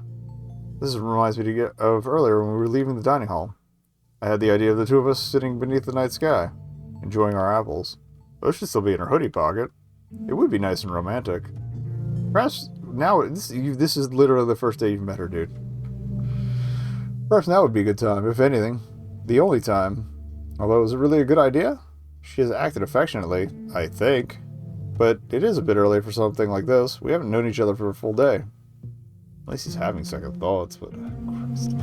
This reminds me of earlier when we were leaving the dining hall. I had the idea of the two of us sitting beneath the night sky, enjoying our apples. Those should still be in her hoodie pocket. It would be nice and romantic. Perhaps now, this is literally the first day you've met her, dude. Perhaps now would be a good time, if anything. The only time. Although, is it really a good idea? She has acted affectionately, I think. But it is a bit early for something like this. We haven't known each other for a full day. At least he's having second thoughts, but... Christ.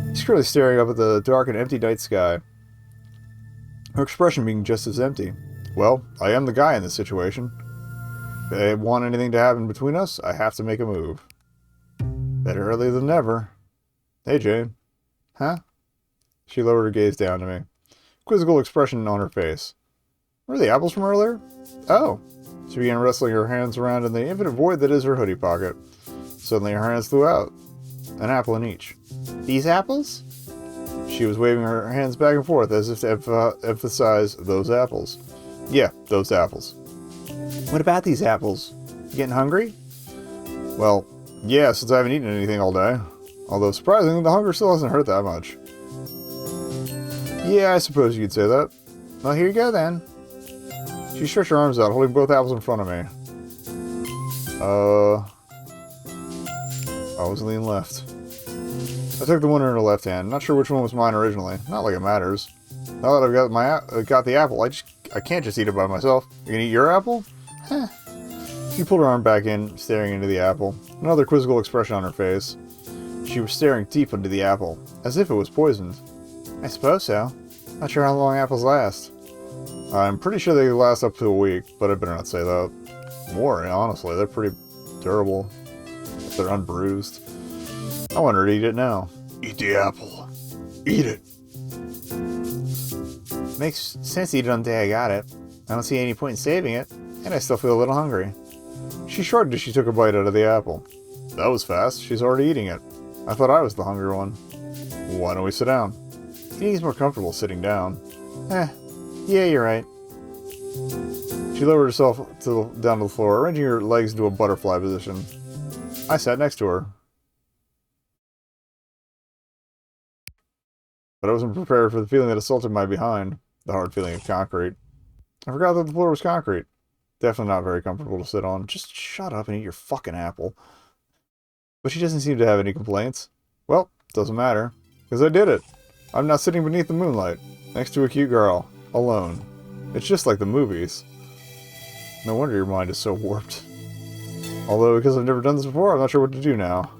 He's currently staring up at the dark and empty night sky. Her expression being just as empty. Well, I am the guy in this situation. If I want anything to happen between us, I have to make a move. Better early than never. Hey, Jane. Huh? She lowered her gaze down to me. Quizzical expression on her face. Were the apples from earlier? Oh. She began wrestling her hands around in the infinite void that is her hoodie pocket. Suddenly her hands flew out. An apple in each. These apples? She was waving her hands back and forth as if to emphasize those apples. Yeah, those apples. What about these apples? You getting hungry? Well, yeah, since I haven't eaten anything all day. Although, surprisingly, the hunger still hasn't hurt that much. Yeah, I suppose you could say that. Well, here you go, then. She stretched her arms out, holding both apples in front of me. I was leaning left. I took the one in her left hand. Not sure which one was mine originally. Not like it matters. Now that I've got the apple, I can't just eat it by myself. You gonna eat your apple? Heh. She pulled her arm back in, staring into the apple. Another quizzical expression on her face. She was staring deep into the apple, as if it was poisoned. I suppose so. Not sure how long apples last. I'm pretty sure they last up to a week, but I better not say that. More, honestly. They're pretty durable. If they're unbruised. I want her to eat it now. Eat the apple. Eat it. Makes sense to eat it on the day I got it. I don't see any point in saving it, and I still feel a little hungry. She shrugged as she took a bite out of the apple. That was fast. She's already eating it. I thought I was the hungry one. Why don't we sit down? Eating is more comfortable sitting down. Yeah, you're right. She lowered herself down to the floor, arranging her legs into a butterfly position. I sat next to her. But I wasn't prepared for the feeling that assaulted my behind. The hard feeling of concrete. I forgot that the floor was concrete. Definitely not very comfortable to sit on. Just shut up and eat your fucking apple. But she doesn't seem to have any complaints. Well, doesn't matter. Because I did it. I'm now sitting beneath the moonlight, next to a cute girl, alone. It's just like the movies. No wonder your mind is so warped. Although, because I've never done this before, I'm not sure what to do now.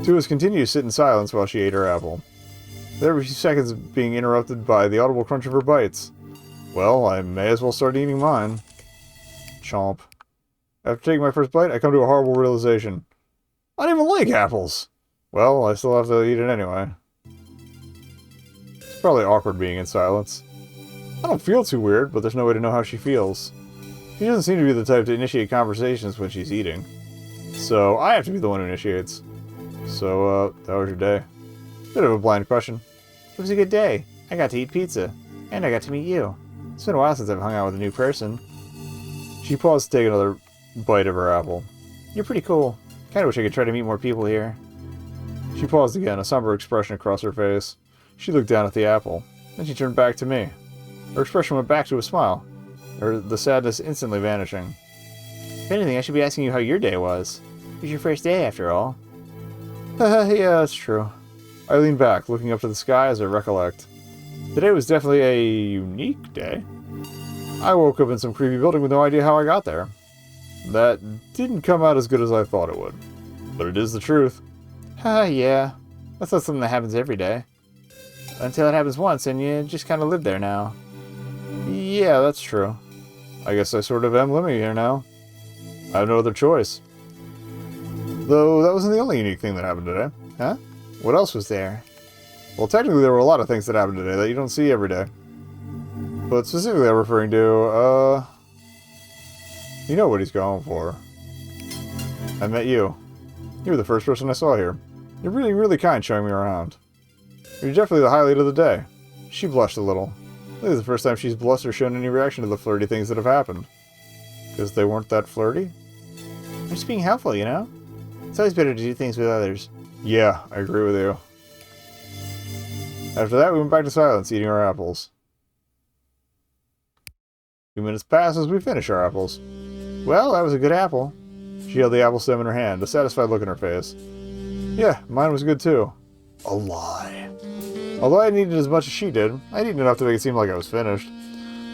Two of us continued to sit in silence while she ate her apple. There were a few seconds being interrupted by the audible crunch of her bites. Well, I may as well start eating mine. Chomp. After taking my first bite, I come to a horrible realization. I don't even like apples! Well, I still have to eat it anyway. It's probably awkward being in silence. I don't feel too weird, but there's no way to know how she feels. She doesn't seem to be the type to initiate conversations when she's eating. So, I have to be the one who initiates. So, how was your day? Bit of a blind question. It was a good day. I got to eat pizza. And I got to meet you. It's been a while since I've hung out with a new person. She paused to take another bite of her apple. You're pretty cool. Kinda wish I could try to meet more people here. She paused again, a somber expression across her face. She looked down at the apple. Then she turned back to me. Her expression went back to a smile. The sadness instantly vanishing. If anything, I should be asking you how your day was. It was your first day, after all. Yeah, that's true. I leaned back, looking up to the sky as I recollect. Today was definitely a unique day. I woke up in some creepy building with no idea how I got there. That didn't come out as good as I thought it would. But it is the truth. Yeah. That's not something that happens every day. Until it happens once, and you just kind of live there now. Yeah, that's true. I guess I sort of am living here now. I have no other choice. Though, that wasn't the only unique thing that happened today. Huh? What else was there? Well, technically there were a lot of things that happened today that you don't see every day. But specifically I'm referring to, you know what he's going for. I met you. You were the first person I saw here. You're really, really kind showing me around. You're definitely the highlight of the day. She blushed a little. This is the first time she's blushed or shown any reaction to the flirty things that have happened. Because they weren't that flirty? I'm just being helpful, you know? It's always better to do things with others. Yeah, I agree with you. After that, we went back to silence, eating our apples. 2 minutes pass as we finish our apples. Well, that was a good apple. She held the apple stem in her hand, a satisfied look in her face. Yeah, mine was good too. A lie. Although I didn't eat it as much as she did, I'd eaten enough to make it seem like I was finished.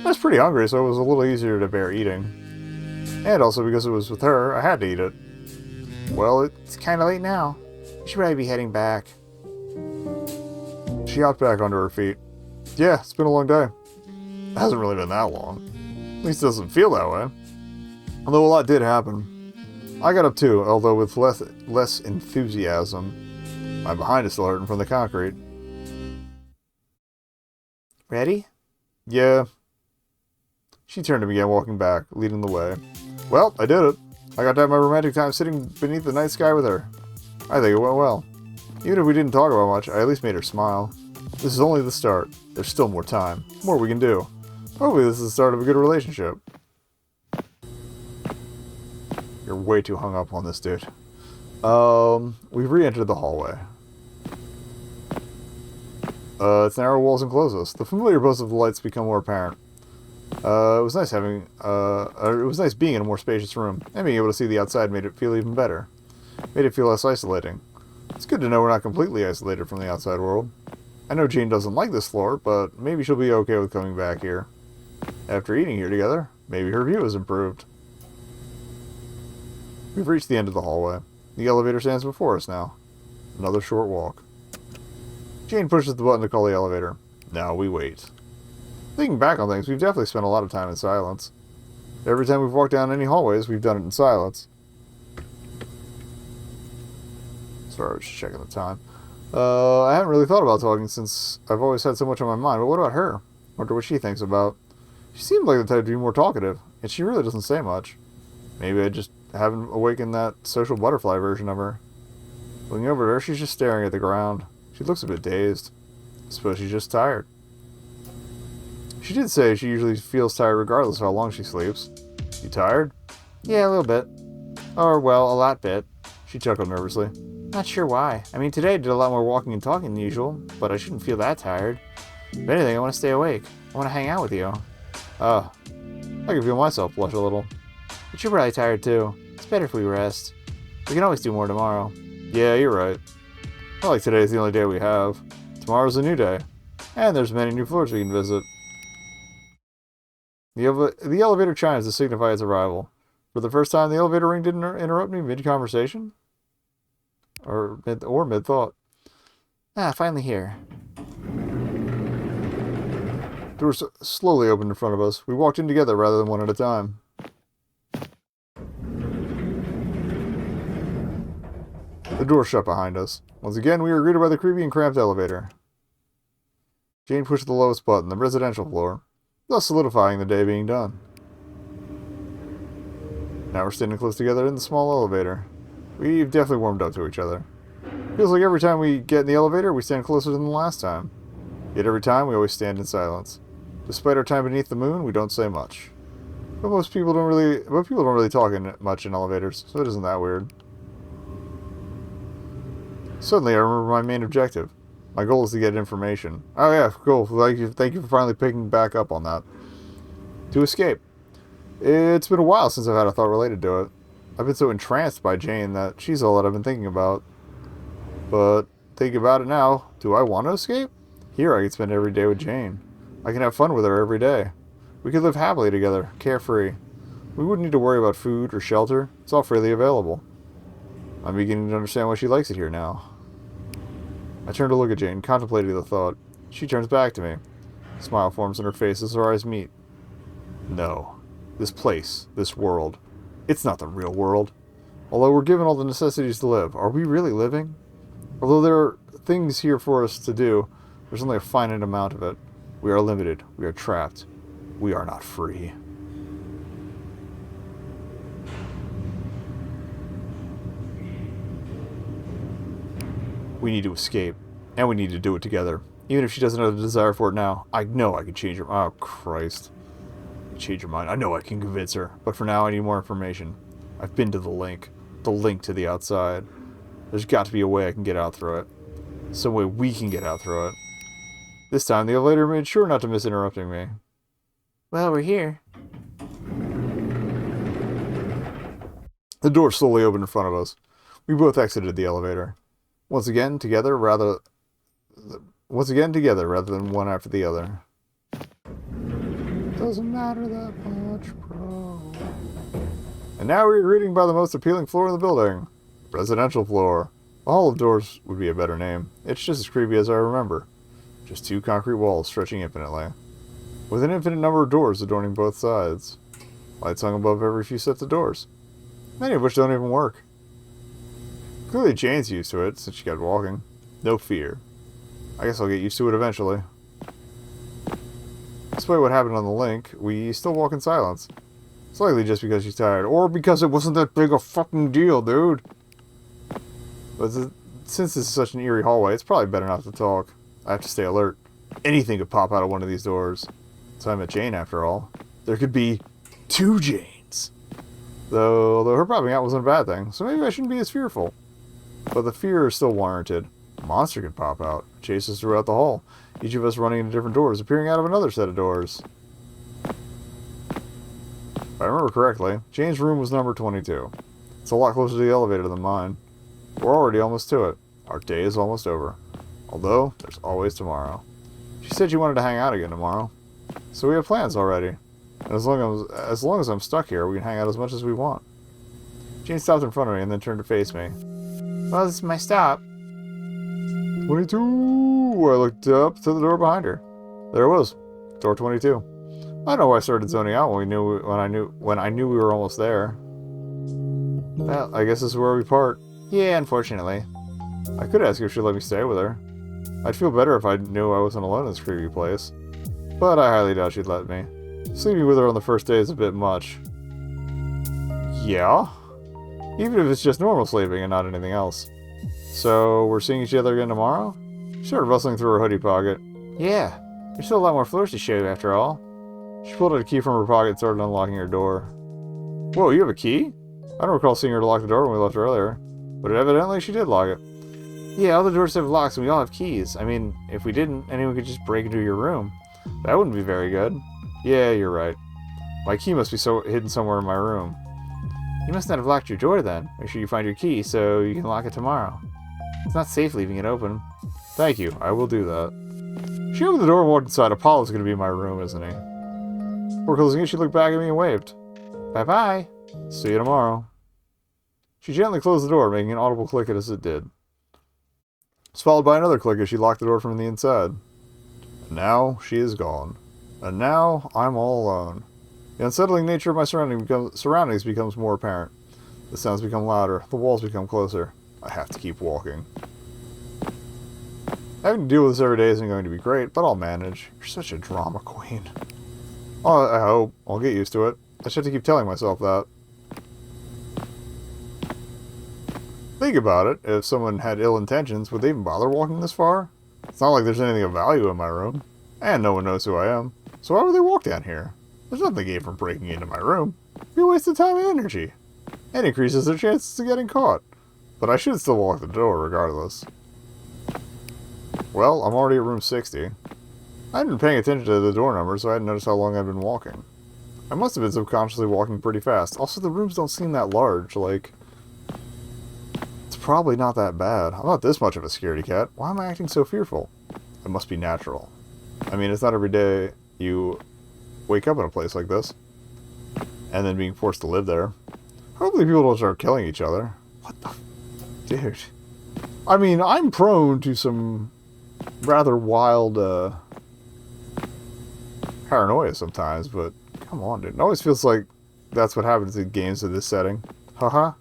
I was pretty hungry, so it was a little easier to bear eating. And also because it was with her, I had to eat it. Well, It's kind of late now. You should probably be heading back. She hopped back onto her feet. Yeah, it's been a long day. It hasn't really been that long. At least it doesn't feel that way. Although a lot did happen. I got up too, although with less enthusiasm. My behind is still hurting from the concrete. Ready? Yeah. She turned to begin walking back, leading the way. Well, I did it. I got to have my romantic time sitting beneath the night sky with her. I think it went well. Even if we didn't talk about much, I at least made her smile. This is only the start. There's still more time. More we can do. Hopefully this is the start of a good relationship. You're way too hung up on this, dude. We've re-entered the hallway. Its narrow walls enclose us. The familiar buzz of the lights become more apparent. It was nice being in a more spacious room, and being able to see the outside made it feel even better. Made it feel less isolating. It's good to know we're not completely isolated from the outside world. I know Jane doesn't like this floor, but maybe she'll be okay with coming back here. After eating here together, maybe her view has improved. We've reached the end of the hallway. The elevator stands before us now. Another short walk. Jane pushes the button to call the elevator. Now we wait. Thinking back on things, we've definitely spent a lot of time in silence. Every time we've walked down any hallways, we've done it in silence. Sorry, I was just checking the time. I haven't really thought about talking since I've always had so much on my mind, but what about her? Wonder what she thinks about. She seemed like the type to be more talkative, and she really doesn't say much. Maybe I just haven't awakened that social butterfly version of her. Looking over at her, she's just staring at the ground. She looks a bit dazed. I suppose she's just tired. She did say she usually feels tired regardless of how long she sleeps. You tired? Yeah, a little bit. Or, well, a lot bit. She chuckled nervously. Not sure why. I mean, today I did a lot more walking and talking than usual, but I shouldn't feel that tired. If anything, I want to stay awake. I want to hang out with you. I can feel myself blush a little. But you're probably tired too. It's better if we rest. We can always do more tomorrow. Yeah, you're right. Not like today's the only day we have. Tomorrow's a new day. And there's many new floors we can visit. The elevator chimes to signify its arrival. For the first time, the elevator ring didn't interrupt me mid-conversation. Or mid-thought. Ah, finally here. Doors slowly opened in front of us. We walked in together rather than one at a time. The door shut behind us. Once again, we were greeted by the creepy and cramped elevator. Jane pushed the lowest button, the residential floor, thus solidifying the day being done. Now we're standing close together in the small elevator. We've definitely warmed up to each other. Feels like every time we get in the elevator, we stand closer than the last time. Yet every time, we always stand in silence. Despite our time beneath the moon, we don't say much. But people don't really talk much in elevators, so it isn't that weird. Suddenly, I remember my main objective. My goal is to get information. Oh yeah, cool. Thank you for finally picking back up on that. To escape. It's been a while since I've had a thought related to it. I've been so entranced by Jane that she's all that I've been thinking about. But thinking about it now, do I want to escape? Here I could spend every day with Jane. I can have fun with her every day. We could live happily together, carefree. We wouldn't need to worry about food or shelter. It's all freely available. I'm beginning to understand why she likes it here now. I turn to look at Jane, contemplating the thought. She turns back to me. A smile forms on her face as our eyes meet. No. This place, this world, it's not the real world. Although we're given all the necessities to live, are we really living? Although there are things here for us to do, there's only a finite amount of it. We are limited. We are trapped. We are not free. We need to escape. And we need to do it together. Even if she doesn't have the desire for it now, I know I can change her. Oh, Christ. Change her mind. I know I can convince her. But for now, I need more information. I've been to the link. The link to the outside. There's got to be a way I can get out through it. Some way we can get out through it. This time, the elevator made sure not to miss interrupting me. Well, we're here. The door slowly opened in front of us. We both exited the elevator. Once again, together rather than one after the other. Doesn't matter that much, bro. And now we're greeted by the most appealing floor in the building. Residential floor. A hall of doors would be a better name. It's just as creepy as I remember. Just two concrete walls stretching infinitely. With an infinite number of doors adorning both sides. Lights hung above every few sets of doors. Many of which don't even work. Clearly Jane's used to it since she got walking. No fear. I guess I'll get used to it eventually. Despite what happened on the link, we still walk in silence. It's likely just because she's tired. Or because it wasn't that big a fucking deal, dude. But since this is such an eerie hallway, it's probably better not to talk. I have to stay alert. Anything could pop out of one of these doors. So I met Jane, after all. There could be two Janes. Although her popping out wasn't a bad thing, so maybe I shouldn't be as fearful. But the fear is still warranted. A monster could pop out, chase us throughout the hall. Each of us running into different doors, appearing out of another set of doors. If I remember correctly, Jane's room was number 22. It's a lot closer to the elevator than mine. We're already almost to it. Our day is almost over. Although, there's always tomorrow. She said she wanted to hang out again tomorrow. So we have plans already. And as long as I'm stuck here, we can hang out as much as we want. Jean stopped in front of me and then turned to face me. Well, this is my stop. 22! I looked up to the door behind her. There it was. Door 22. I don't know why I started zoning out when I knew we were almost there. Well, I guess this is where we part. Yeah, unfortunately. I could ask her if she'd let me stay with her. I'd feel better if I knew I wasn't alone in this creepy place. But I highly doubt she'd let me. Sleeping with her on the first day is a bit much. Yeah? Even if it's just normal sleeping and not anything else. So, we're seeing each other again tomorrow? She started rustling through her hoodie pocket. Yeah, there's still a lot more floors to show you after all. She pulled out a key from her pocket and started unlocking her door. Whoa, you have a key? I don't recall seeing her lock the door when we left earlier. But evidently she did lock it. Yeah, all the doors have locks and we all have keys. I mean, if we didn't, anyone could just break into your room. That wouldn't be very good. Yeah, you're right. My key must be hidden somewhere in my room. You must not have locked your door then. Make sure you find your key so you can lock it tomorrow. It's not safe leaving it open. Thank you, I will do that. She opened the door and walked inside. Apollo's going to be in my room, isn't he? Before closing it, she looked back at me and waved. Bye-bye. See you tomorrow. She gently closed the door, making an audible click as it did. It was followed by another click as she locked the door from the inside. And now she is gone. And now I'm all alone. The unsettling nature of my surroundings becomes more apparent. The sounds become louder. The walls become closer. I have to keep walking. Having to deal with this every day isn't going to be great, but I'll manage. You're such a drama queen. Oh, I hope. I'll get used to it. I just have to keep telling myself that. Think about it. If someone had ill intentions, would they even bother walking this far? It's not like there's anything of value in my room. And no one knows who I am. So why would they walk down here? There's nothing to gain from breaking into my room. It'd be a waste of time and energy. And increases their chances of getting caught. But I should still walk the door regardless. Well, I'm already at room 60. I hadn't been paying attention to the door number, so I hadn't noticed how long I'd been walking. I must have been subconsciously walking pretty fast. Also, the rooms don't seem that large, like... It's probably not that bad. I'm not this much of a scaredy cat. Why am I acting so fearful? It must be natural. I mean, it's not every day you wake up in a place like this. And then being forced to live there. Hopefully people don't start killing each other. What the... Dude. I mean, I'm prone to some rather wild, paranoia sometimes, but come on, dude. It always feels like that's what happens in games of this setting. Haha.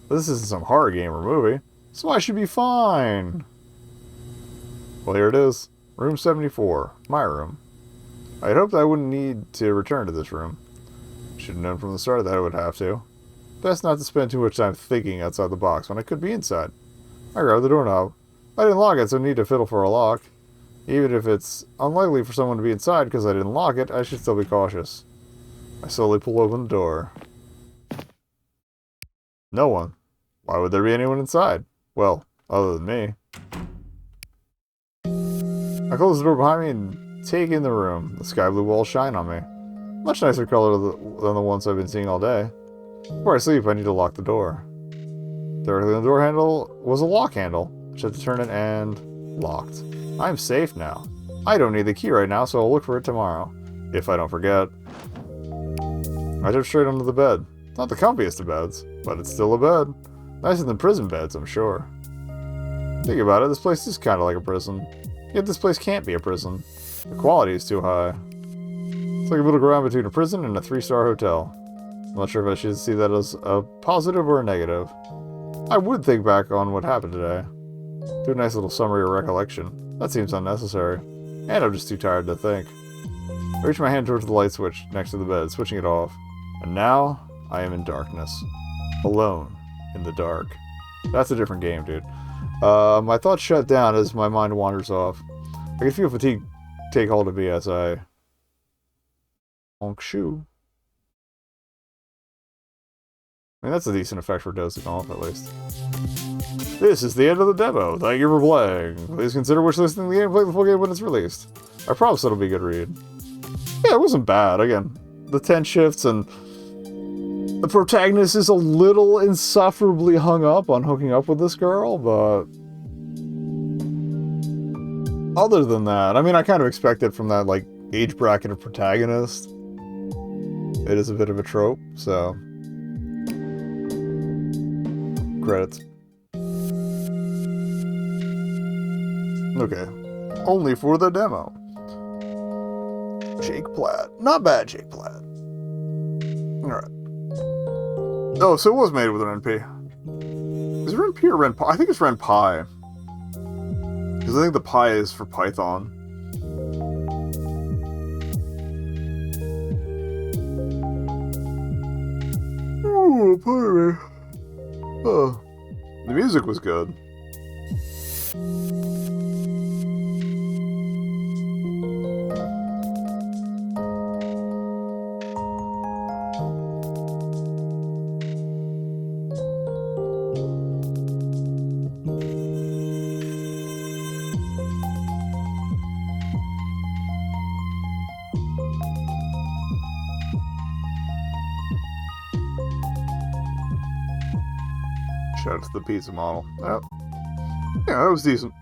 This isn't some horror game or movie, so I should be fine. Well, here it is. Room 74. My room. I had hoped I wouldn't need to return to this room. Should have known from the start that I would have to. Best not to spend too much time thinking outside the box when I could be inside. I grabbed the doorknob. I didn't lock it, so I need to fiddle for a lock. Even if it's unlikely for someone to be inside because I didn't lock it, I should still be cautious. I slowly pull open the door. No one. Why would there be anyone inside? Well, other than me. I close the door behind me and take in the room. The sky blue walls shine on me. Much nicer color than the ones I've been seeing all day. Before I sleep, I need to lock the door. Directly on the door handle was a lock handle. I had to turn it and locked. I'm safe now. I don't need the key right now, so I'll look for it tomorrow. If I don't forget. I jumped straight under the bed. Not the comfiest of beds, but it's still a bed. Nicer than prison beds, I'm sure. Think about it, this place is kind of like a prison. Yet this place can't be a prison. The quality is too high. It's like a middle ground between a prison and a 3-star hotel. I'm not sure if I should see that as a positive or a negative. I would think back on what happened today. Do a nice little summary or recollection. That seems unnecessary. And I'm just too tired to think. I reach my hand towards the light switch next to the bed, switching it off. And now, I am in darkness. Alone. In the dark. That's a different game, dude. My thoughts shut down as my mind wanders off. I can feel fatigue take hold of me as I... honk shoe. I mean, that's a decent effect for dozing off, at least. This is the end of the demo. Thank you for playing. Please consider wishlisting the game and play the full game when it's released. I promise it'll be a good read. Yeah, it wasn't bad. Again, the 10 shifts and The protagonist is a little insufferably hung up on hooking up with this girl, but other than that, I mean, I kind of expect it from that, like, age bracket of protagonist. It is a bit of a trope, so credits. Okay. Only for the demo. Jake Platt. Not bad, Jake Platt. Alright. Oh, so it was made with an NP. Is it RenP or RenPy? I think it's RenPy. Because I think the Pi is for Python. Ooh, pirate. Oh. The music was good. Shout out to the pizza model. Yep. Yeah, that was decent.